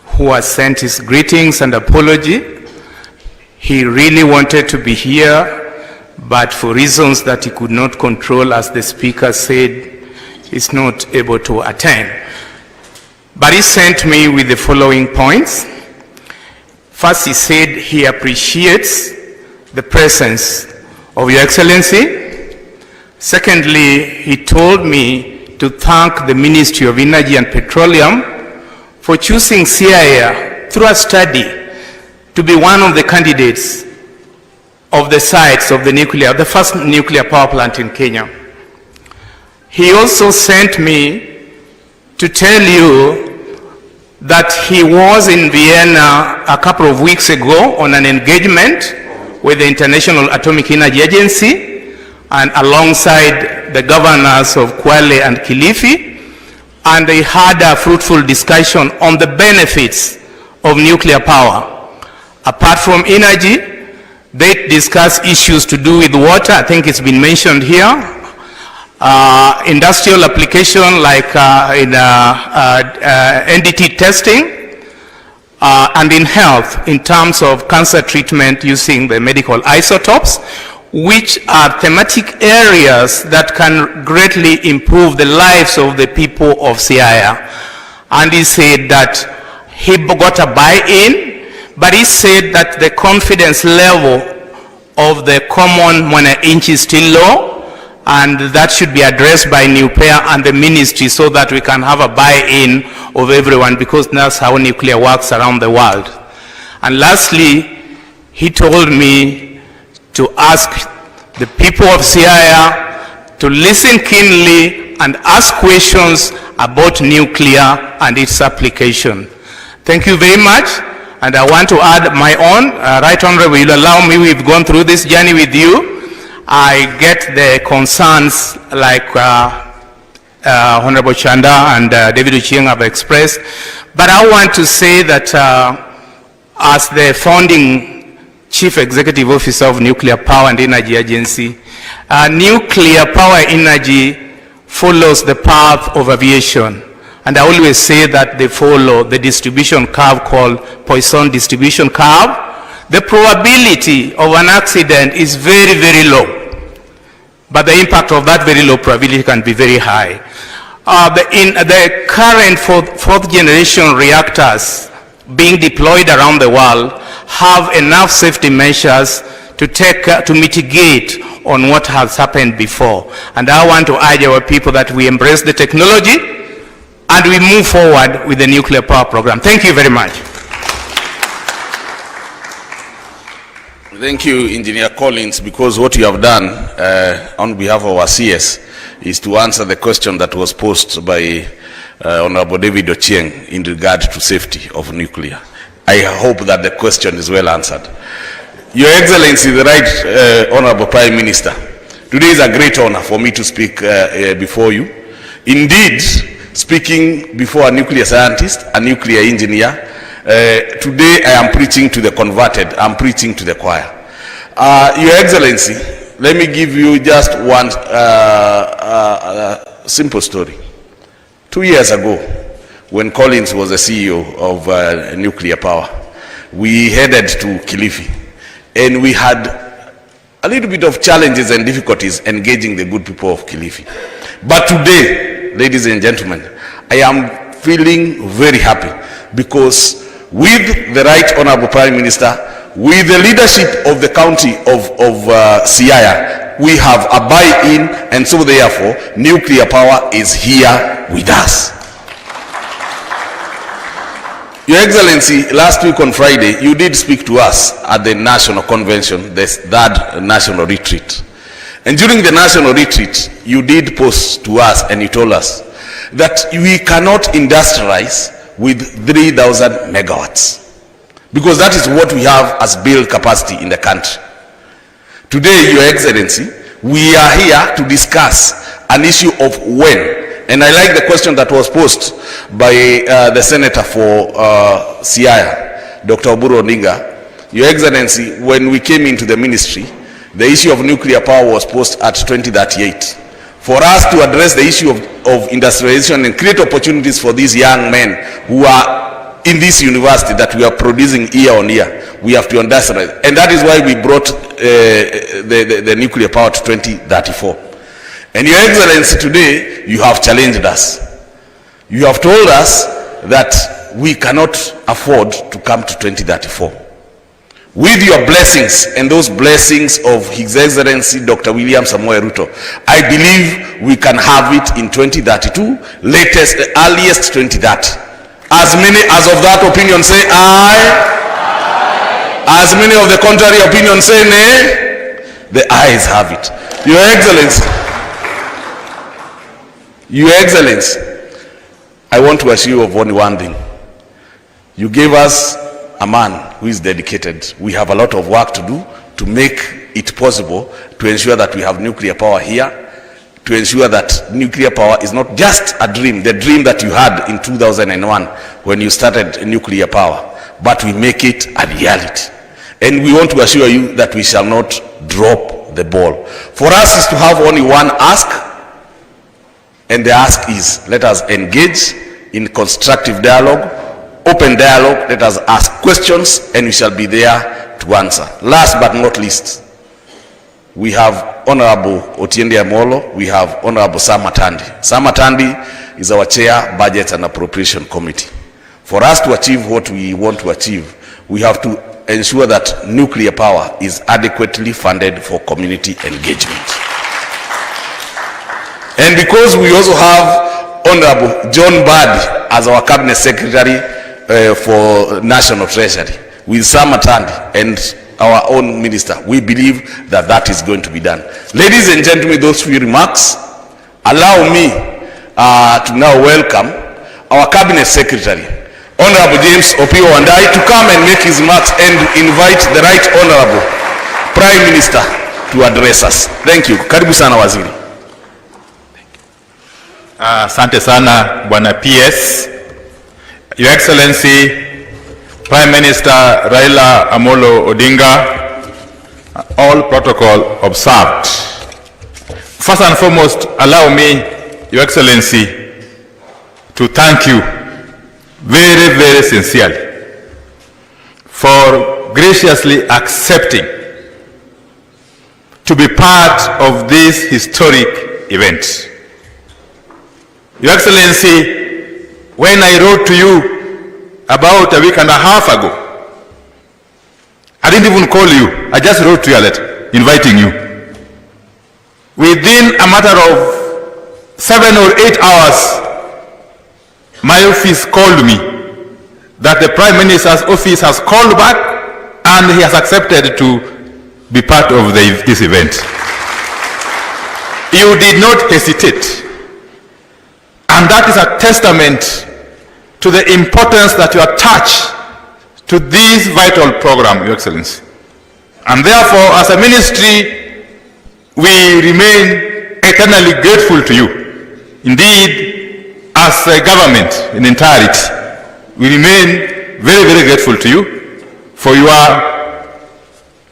who has sent his greetings and apology. He really wanted to be here, but for reasons that he could not control, as the Speaker said, he's not able to attend. But he sent me with the following points. First, he said he appreciates the presence of Your Excellency. Secondly, he told me to thank the Ministry of Energy and Petroleum for choosing Siaya through a study to be one of the candidates of the sites of the first nuclear power plant in Kenya. He also sent me to tell you that he was in Vienna a couple of weeks ago on an engagement with the International Atomic Energy Agency and alongside the governors of Kwale and Kilifi, and they had a fruitful discussion on the benefits of nuclear power. Apart from energy, they discussed issues to do with water. I think it's been mentioned here. Industrial application like in NDT testing, and in health in terms of cancer treatment using the medical isotopes, which are thematic areas that can greatly improve the lives of the people of Siaya. And he said that he got a buy-in, but he said that the confidence level of the common mwana-inch is still low, and that should be addressed by NUPEA and the ministry so that we can have a buy-in of everyone, because that's how nuclear works around the world. And lastly, he told me to ask the people of Siaya to listen keenly and ask questions about nuclear and its application. Thank you very much. And I want to add my own. Right Honorable, will allow me, we've gone through this journey with you. I get the concerns like Honorable Chanda and David Ochieng have expressed, but I want to say that as the founding Chief Executive Officer of Nuclear Power and Energy Agency, nuclear power energy follows the path of aviation. And I always say that they follow the distribution curve called Poisson distribution curve. The probability of an accident is very, very low. But the impact of that very low probability can be very high. The current fourth generation reactors being deployed around the world have enough safety measures to mitigate on what has happened before. And I want to urge our people that we embrace the technology and we move forward with the nuclear power program. Thank you very much. Thank you, Engineer Collins, because what you have done on behalf of our CS is to answer the question that was posed by Honorable David Ochieng in regard to safety of nuclear. I hope that the question is well answered. Your Excellency, the Right Honorable Prime Minister, Today is a great honor for me to speak before you. Indeed, speaking before a nuclear scientist, a nuclear engineer, today I am preaching to the converted, I'm preaching to the choir. Your Excellency, let me give you just one simple story. 2 years ago, when Collins was the CEO of nuclear power, we headed to Kilifi, and we had a little bit of challenges and difficulties engaging the good people of Kilifi. But today, ladies and gentlemen, I am feeling very happy because with the Right Honorable Prime Minister, with the leadership of the county of Siaya, we have a buy-in, and so therefore, nuclear power is here with us. Your Excellency, last week on Friday, you did speak to us at the National Convention, the third National Retreat. And during the National Retreat, you did post to us and you told us that we cannot industrialize with 3,000 megawatts. Because that is what we have as build capacity in the country. Today, Your Excellency, we are here to discuss an issue of when. And I like the question that was posed by the Senator for Siaya, Dr. Odinga. Your Excellency, when we came into the ministry, the issue of nuclear power was posed at 2038. For us to address the issue of industrialization and create opportunities for these young men who are in this university that we are producing year on year, we have to industrialize. And that is why we brought the nuclear power to 2034. And Your Excellency, today, you have challenged us. You have told us that we cannot afford to come to 2034. With your blessings and those blessings of His Excellency Dr. William Samoei Ruto, I believe we can have it in 2032, latest, earliest 2030. As many as of that opinion say aye. As many of the contrary opinion say nay. The ayes have it. Your Excellency, Your Excellency, I want to assure you of only one thing. You gave us a man who is dedicated. We have a lot of work to do to make it possible to ensure that we have nuclear power here, to ensure that nuclear power is not just a dream, the dream that you had in 2001 when you started nuclear power, but we make it a reality. And we want to assure you that we shall not drop the ball. For us is to have only one ask, and the ask is, let us engage in constructive dialogue, open dialogue, let us ask questions, and we shall be there to answer. Last but not least, we have Honorable Otiende Molo, we have Honorable Sam Atandi. Sam Atandi is our chair, Budget and Appropriation Committee. For us to achieve what we want to achieve, we have to ensure that nuclear power is adequately funded for community engagement. And because we also have Honorable John Badi as our Cabinet Secretary for National Treasury, with Sam Atandi and our own minister, we believe that that is going to be done. Ladies and gentlemen, those few remarks, allow me to now welcome our Cabinet Secretary, Honorable James Opio Wandai, to come and make his remarks and invite the Right Honorable Prime Minister to address us. Thank you. Karibu sana waziri. Asante sana Bwana PS. Your Excellency Prime Minister Raila Amolo Odinga, all protocol observed. First and foremost, allow me, Your Excellency, to thank you very, very sincerely for graciously accepting to be part of this historic event. Your Excellency, when I wrote to you about a week and a half ago, I didn't even call you. I just wrote to you a letter inviting you. Within a matter of 7 or 8 hours, my office called me that the Prime Minister's office has called back and he has accepted to be part of this event. You did not hesitate. And that is a testament to the importance that you attach to this vital program, Your Excellency. And therefore, as a ministry, we remain eternally grateful to you. Indeed, as a government in entirety, we remain very, very grateful to you for your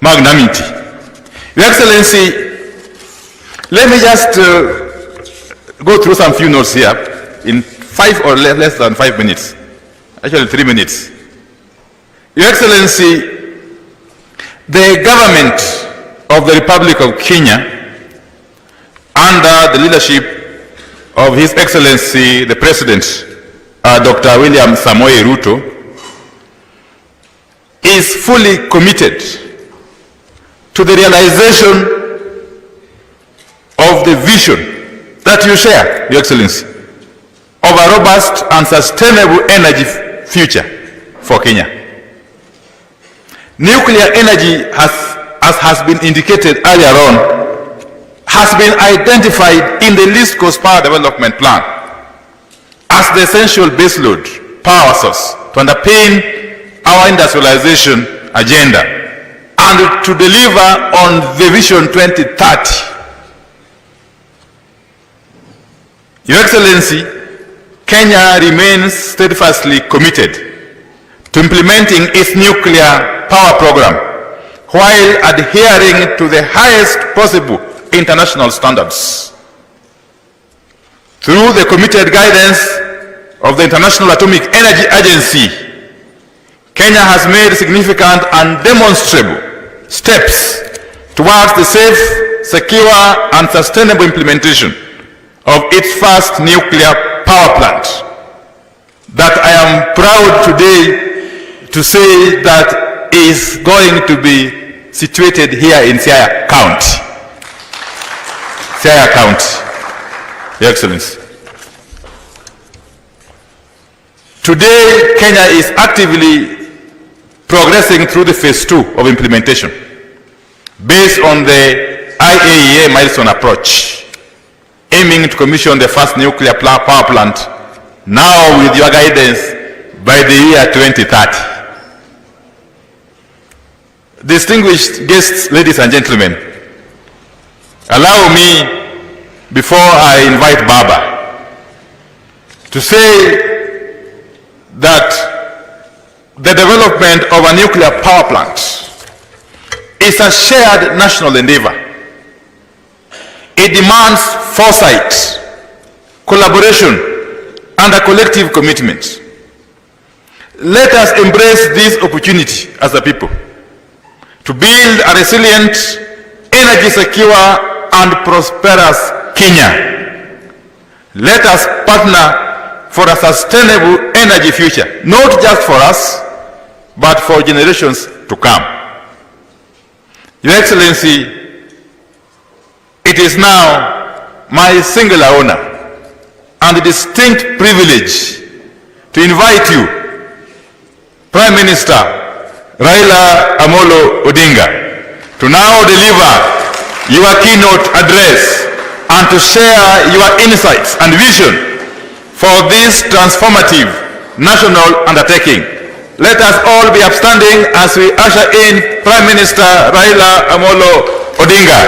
magnanimity. Your Excellency, let me just go through some few notes here in 5 or less than 5 minutes. Actually 3 minutes. Your Excellency, the government of the Republic of Kenya, under the leadership of His Excellency the President, Dr. William Samoei Ruto, is fully committed to the realization of the vision that you share, Your Excellency, of a robust and sustainable energy future for Kenya. Nuclear energy, as has been indicated earlier on, has been identified in the Least Cost Power Development Plan as the essential baseload power source to underpin our industrialization agenda and to deliver on the Vision 2030. Your Excellency, Kenya remains steadfastly committed to implementing its nuclear power program while adhering to the highest possible international standards. Through the committed guidance of the International Atomic Energy Agency, Kenya has made significant and demonstrable steps towards the safe, secure, and sustainable implementation of its first nuclear power plant that I am proud today to say that is going to be situated here in Siaya County. Siaya County, Your Excellency. Today, Kenya is actively progressing through the phase 2 of implementation based on the IAEA milestone approach, aiming to commission the first nuclear power plant now with your guidance by the year 2030. Distinguished guests, ladies and gentlemen, allow me, before I invite Baba, to say that the development of a nuclear power plant is a shared national endeavor. It demands foresight, collaboration, and a collective commitment. Let us embrace this opportunity as a people to build a resilient, energy secure, and prosperous Kenya. Let us partner for a sustainable energy future, not just for us, but for generations to come. Your Excellency, it is now my singular honor and distinct privilege to invite you, Prime Minister Raila Odinga, to now deliver your keynote address and to share your insights and vision for this transformative national undertaking. Let us all be upstanding as we usher in Prime Minister Raila Odinga.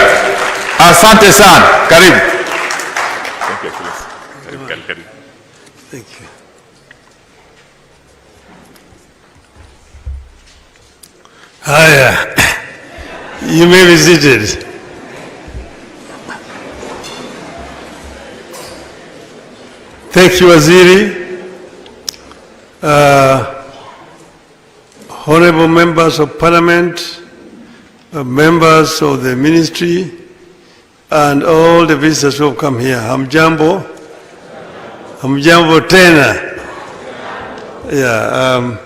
Asante sana. Karibu. Thank you. Thank you. Hiya. You may be seated. Thank you, Waziri. Honorable members of Parliament, members of the ministry, and all the visitors who have come here. Hamjambo. Hamjambo tena. Yeah,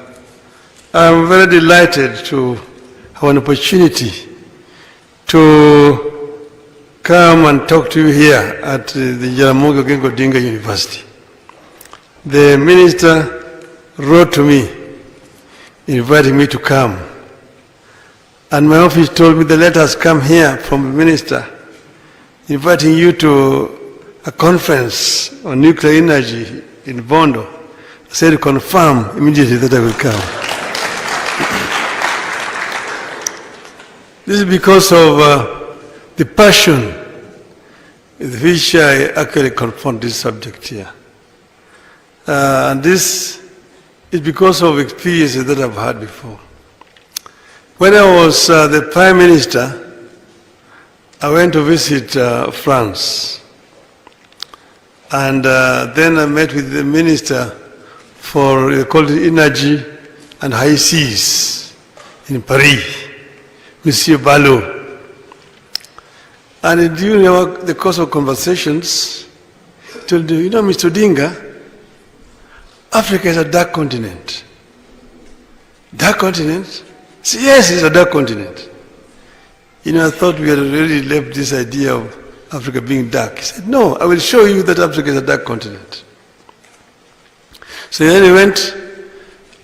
I'm very delighted to have an opportunity to come and talk to you here at the Jaramogi Oginga Odinga University. The minister wrote to me, inviting me to come. And my office told me that let us come here from the minister, inviting you to a conference on nuclear energy in Bondo. I said, confirm immediately that I will come. This is because of the passion with which I actually confront this subject here. And this is because of experiences that I've had before. When I was the Prime Minister, I went to visit France. And then I met with the Minister for Energy and High Seas in Paris, Monsieur Ballot. And during the course of conversations, he told me, you know, Mr. Odinga, Africa is a dark continent. Dark continent? I said, yes, it's a dark continent. You know, I thought we had already left this idea of Africa being dark. He said, no, I will show you that Africa is a dark continent. So then he went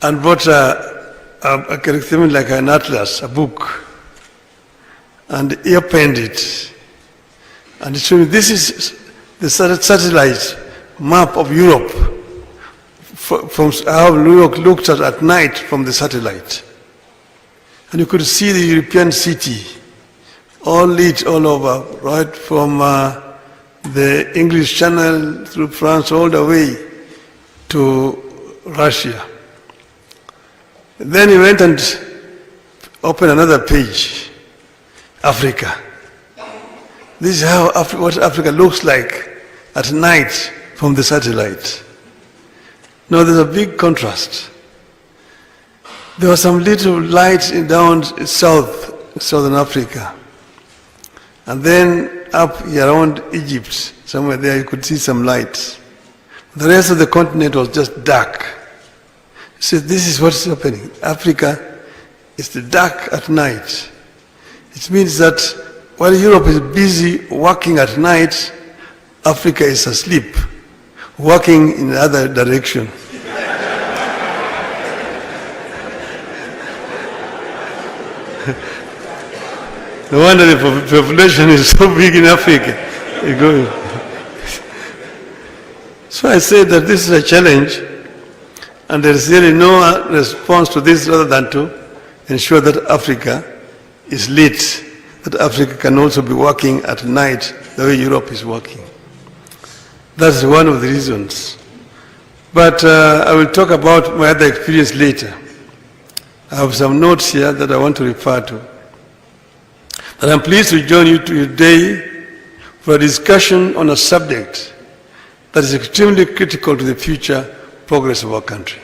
and brought something like an atlas, a book, and he opened it. And he showed me, this is the satellite map of Europe, from how New York looked at night from the satellite. And you could see the European city, all lit all over, right from the English Channel through France all the way to Russia. Then he went and opened another page, Africa. This is how what Africa looks like at night from the satellite. Now there's a big contrast. There were some little lights down southern Africa. And then up around Egypt, somewhere there you could see some lights. The rest of the continent was just dark. He said, this is what's happening. Africa is the dark at night. It means that while Europe is busy working at night, Africa is asleep, working in the other direction. No wonder the population is so big in Africa. So I say that this is a challenge, and there is really no response to this other than to ensure that Africa is lit, that Africa can also be working at night the way Europe is working. That's one of the reasons. But I will talk about my other experience later. I have some notes here that I want to refer to. And I'm pleased to join you today for a discussion on a subject that is extremely critical to the future progress of our country.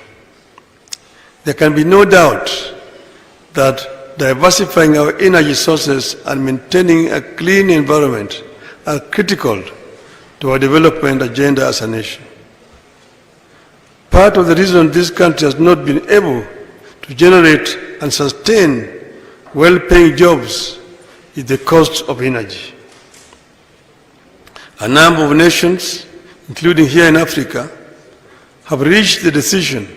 There can be no doubt that diversifying our energy sources and maintaining a clean environment are critical to our development agenda as a nation. Part of the reason this country has not been able to generate and sustain well-paying jobs is the cost of energy. A number of nations, including here in Africa, have reached the decision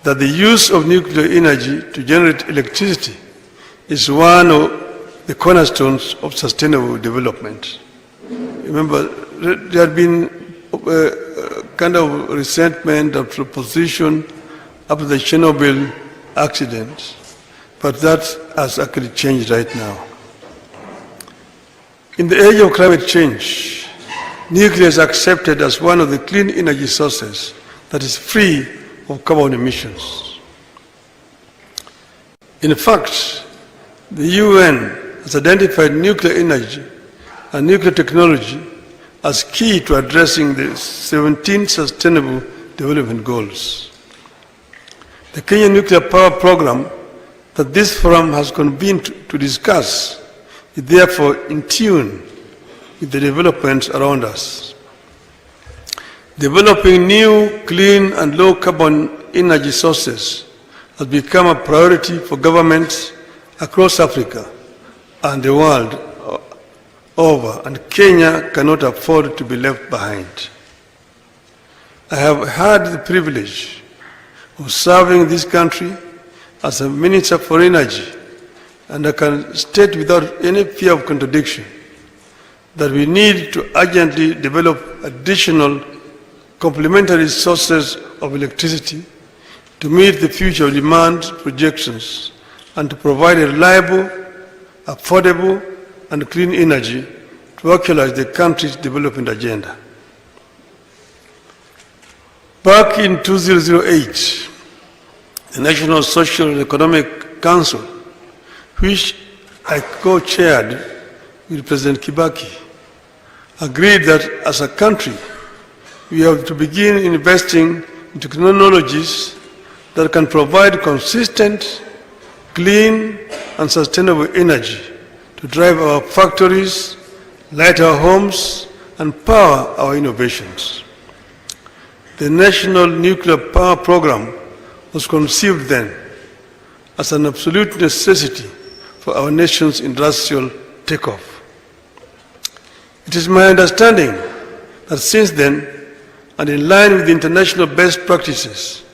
that the use of nuclear energy to generate electricity is one of the cornerstones of sustainable development. Remember, there had been kind of resentment of opposition after the Chernobyl accident, but that has actually changed right now. In the age of climate change, nuclear is accepted as one of the clean energy sources that is free of carbon emissions. In fact, the UN has identified nuclear energy and nuclear technology as key to addressing the 17 Sustainable Development Goals. The Kenya Nuclear Power Program that this forum has convened to discuss is therefore in tune with the developments around us. Developing new, clean and low-carbon energy sources has become a priority for governments across Africa and the world over, and Kenya cannot afford to be left behind. I have had the privilege of serving this country as a Minister for Energy, and I can state without any fear of contradiction that we need to urgently develop additional complementary sources of electricity to meet the future demand projections and to provide a reliable, affordable, and clean energy to actualize the country's development agenda. Back in 2008, the National Social and Economic Council, which I co-chaired with President Kibaki, agreed that as a country, we have to begin investing in technologies that can provide consistent, clean, and sustainable energy to drive our factories, light our homes, and power our innovations. The National Nuclear Power Program was conceived then as an absolute necessity for our nation's industrial takeoff. It is my understanding that since then, and in line with international best practices,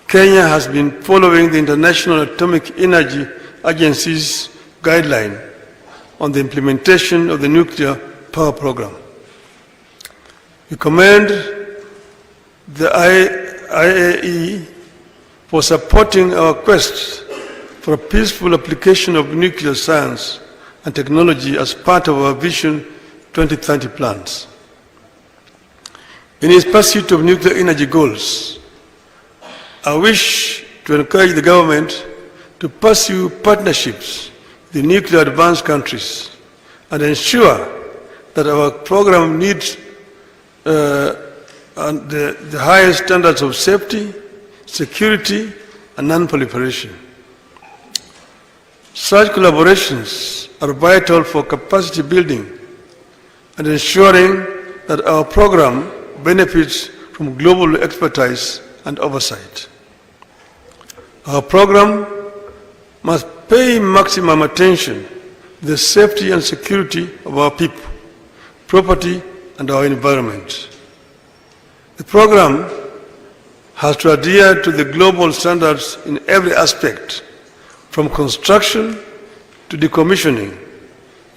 Kenya has been following the International Atomic Energy Agency's guideline on the implementation of the nuclear power program. We commend the IAEA for supporting our quest for a peaceful application of nuclear science and technology as part of our Vision 2030 plans. In its pursuit of nuclear energy goals, I wish to encourage the government to pursue partnerships with the nuclear advanced countries and ensure that our program meets the highest standards of safety, security, and non-proliferation. Such collaborations are vital for capacity building and ensuring that our program benefits from global expertise and oversight. Our program must pay maximum attention to the safety and security of our people, property, and our environment. The program has to adhere to the global standards in every aspect, from construction to decommissioning.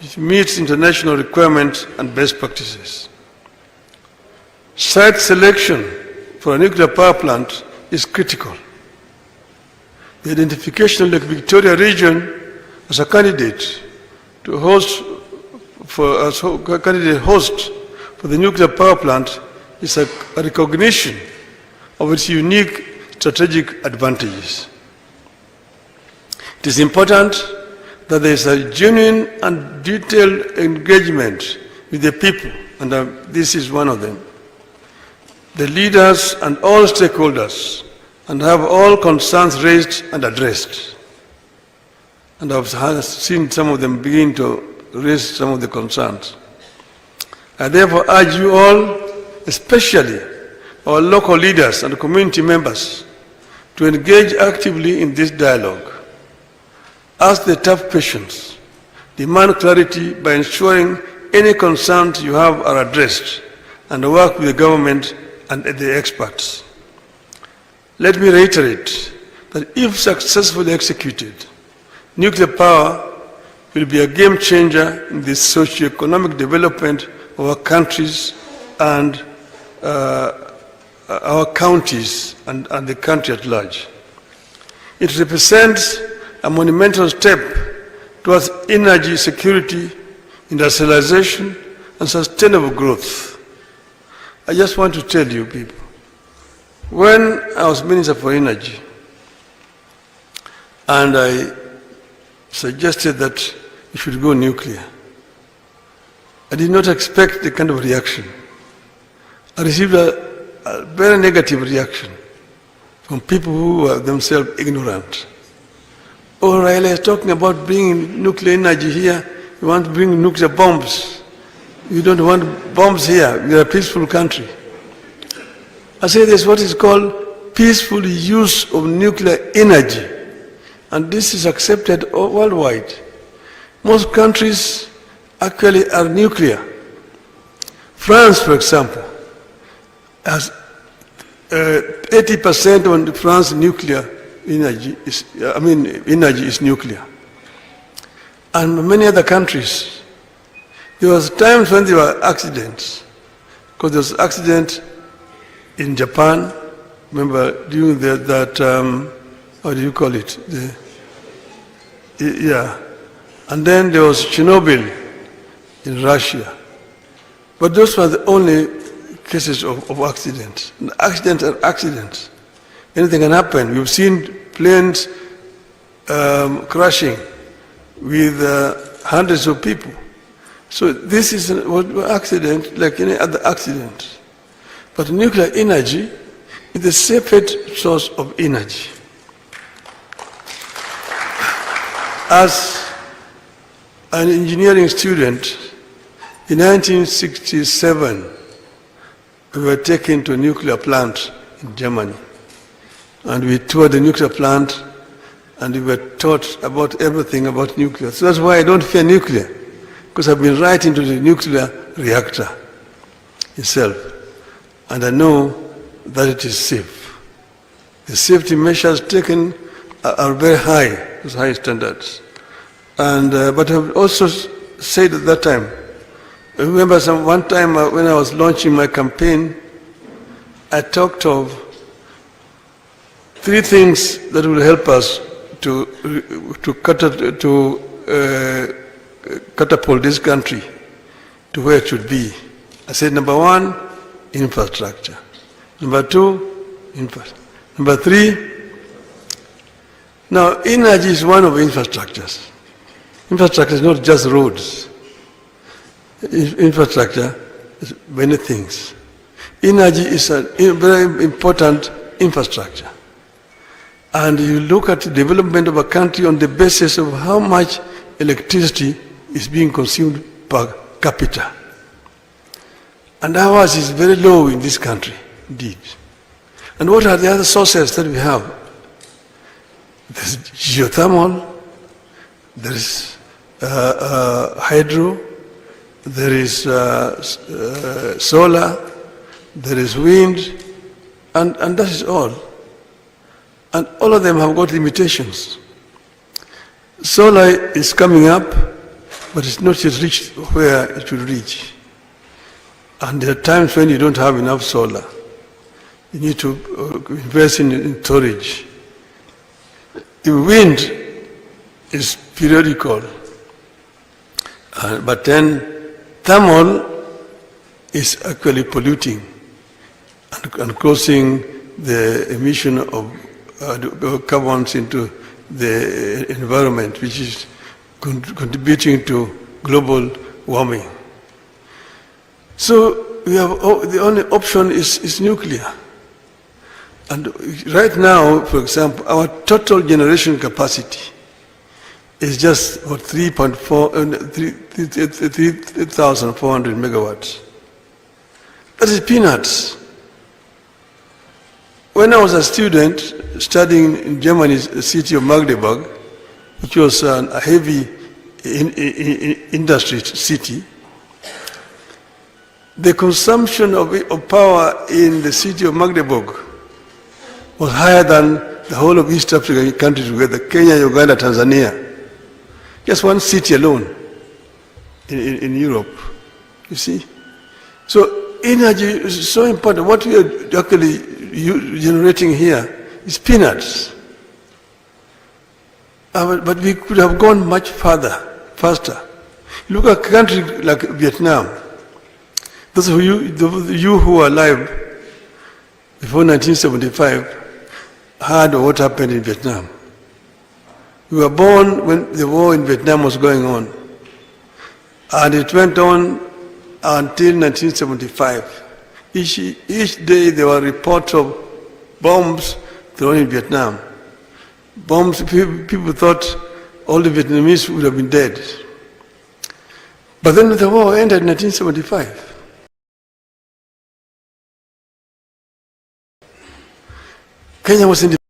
It meets international requirements and best practices. Site selection for a nuclear power plant is critical. The identification of Lake Victoria region as a candidate to host for the nuclear power plant is a recognition of its unique strategic advantages. It is important that there is a genuine and detailed engagement with the people, and this is one of them, the leaders and all stakeholders, and have all concerns raised and addressed. And I've seen some of them begin to raise some of the concerns. I therefore urge you all, especially our local leaders and community members, to engage actively in this dialogue. Ask the tough questions, demand clarity by ensuring any concerns you have are addressed, and work with the government and the experts. Let me reiterate that if successfully executed, nuclear power will be a game changer in the socio-economic development of our countries and our counties and the country at large. It represents a monumental step towards energy security, industrialization, and sustainable growth. I just want to tell you people, when I was Minister for Energy, and I suggested that we should go nuclear, I did not expect the kind of reaction. I received a very negative reaction from people who were themselves ignorant. Oh, Raila is talking about bringing nuclear energy here. You want to bring nuclear bombs. You don't want bombs here. We are a peaceful country. I say this is what is called peaceful use of nuclear energy. And this is accepted worldwide. Most countries actually are nuclear. France, for example, has 80% of France nuclear energy is nuclear. And many other countries, there was times when there were accidents, because there was an accident in Japan, remember during how do you call it? And then there was Chernobyl in Russia. But those were the only cases of accidents. Accidents are accidents. Anything can happen. We've seen planes crashing with hundreds of people. So this is an accident like any other accident. But nuclear energy is the safest source of energy. As an engineering student, in 1967, we were taken to a nuclear plant in Germany. And we toured the nuclear plant, and we were taught about everything about nuclear. So that's why I don't fear nuclear, because I've been right into the nuclear reactor itself. And I know that it is safe. The safety measures taken are very high, with high standards. And, but I've also said at that time, I remember one time when I was launching my campaign, I talked of 3 things that will help us to catapult this country to where it should be. I said, number 1, infrastructure. Number 2, infrastructure. Number 3, now energy is one of infrastructures. Infrastructure is not just roads. Infrastructure is many things. Energy is a very important infrastructure. And you look at the development of a country on the basis of how much electricity is being consumed per capita. And ours is very low in this country, indeed. And what are the other sources that we have? There's geothermal, there is hydro, there is solar, there is wind, and that is all. And all of them have got limitations. Solar is coming up, but it's not yet reached where it should reach. And there are times when you don't have enough solar. You need to invest in storage. The wind is periodical, but then thermal is actually polluting and causing the emission of carbons into the environment, which is contributing to global warming. So we have, the only option is nuclear. And right now, for example, our total generation capacity is just about 3,400 megawatts. That is peanuts. When I was a student studying in Germany's city of Magdeburg, which was a heavy industry city, the consumption of power in the city of Magdeburg was higher than the whole of East African countries together, Kenya, Uganda, Tanzania. Just one city alone in Europe, you see. So energy is so important. What we are actually generating here is peanuts. But we could have gone much further, faster. Look at a country like Vietnam. Those of you who are alive before 1975 heard what happened in Vietnam. We were born when the war in Vietnam was going on. And it went on until 1975. Each day there were reports of bombs thrown in Vietnam. Bombs, people thought all the Vietnamese would have been dead. But then the war ended in 1975. Kenya was independent.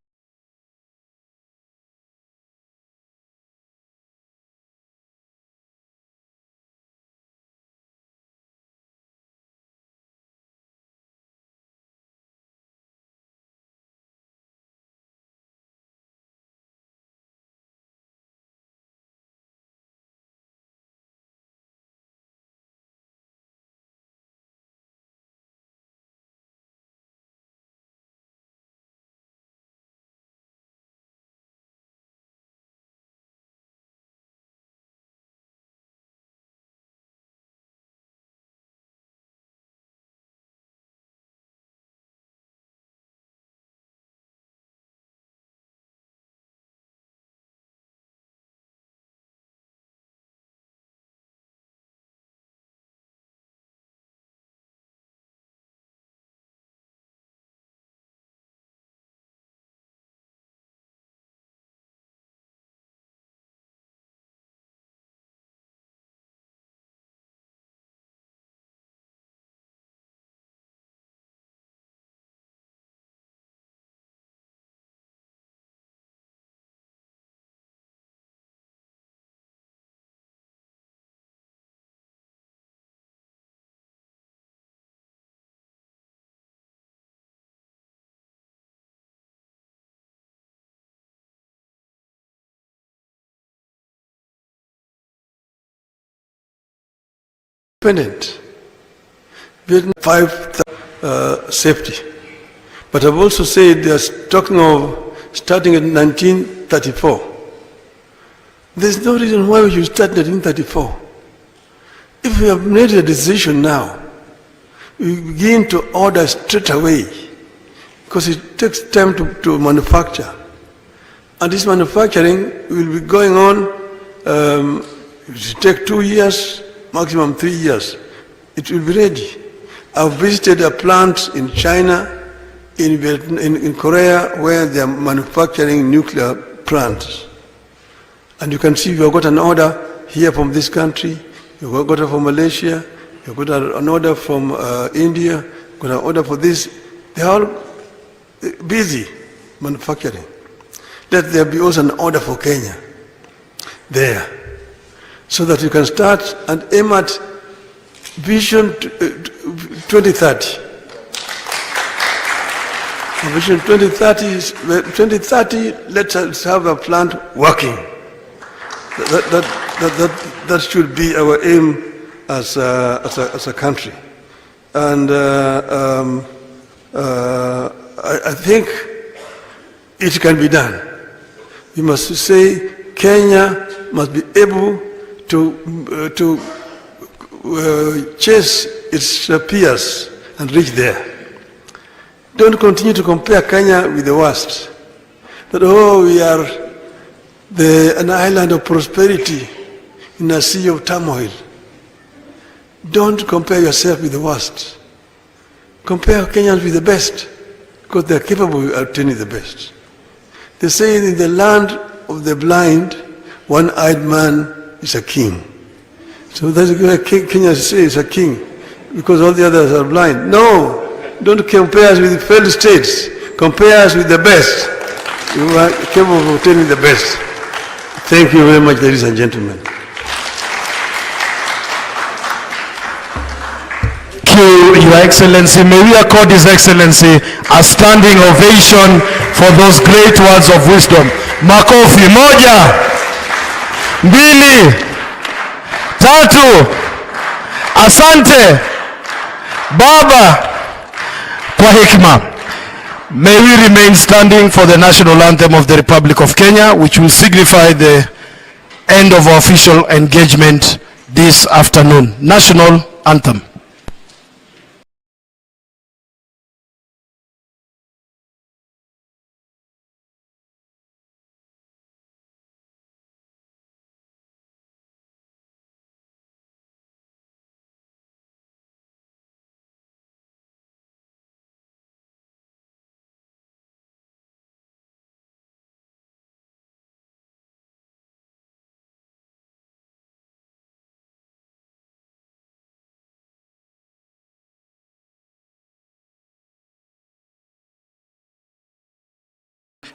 independent. Vietnam 5 safety. But I've also said they are talking of starting in 1934. There's no reason why we should start in 1934. If we have made a decision now, we begin to order straight away, because it takes time to manufacture. And this manufacturing will be going on, it will take 2 years, maximum 3 years. It will be ready. I've visited a plant in China, in Korea, where they are manufacturing nuclear plants. And you can see we have got an order here from this country, you've got an order from Malaysia, you've got an order from India, got an order for this. They are all busy manufacturing. Let there be also an order for Kenya there, so that you can start and aim at Vision 2030. Vision 2030, let us have a plant working. That should be our aim as a country. And I think it can be done. We must say Kenya must be able to chase its peers and reach there. Don't continue to compare Kenya with the worst. That, oh, we are an island of prosperity in a sea of turmoil. Don't compare yourself with the worst. Compare Kenyans with the best, because they are capable of attaining the best. They say in the land of the blind, one-eyed man is a king. So that's why Kenya says a king, because all the others are blind. No, don't compare us with failed states. Compare us with the best. You are capable of obtaining the best. Thank you very much, ladies and gentlemen. Thank you, Your Excellency. May we accord His Excellency a standing ovation for those great words of wisdom. Makofi. Moja, mbili, tatu. Asante Baba kwa hekima. May we remain standing for the national anthem of the Republic of Kenya, which will signify the end of our official engagement this afternoon. National anthem.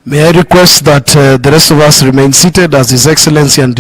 May I request that the rest of us remain seated as His Excellency and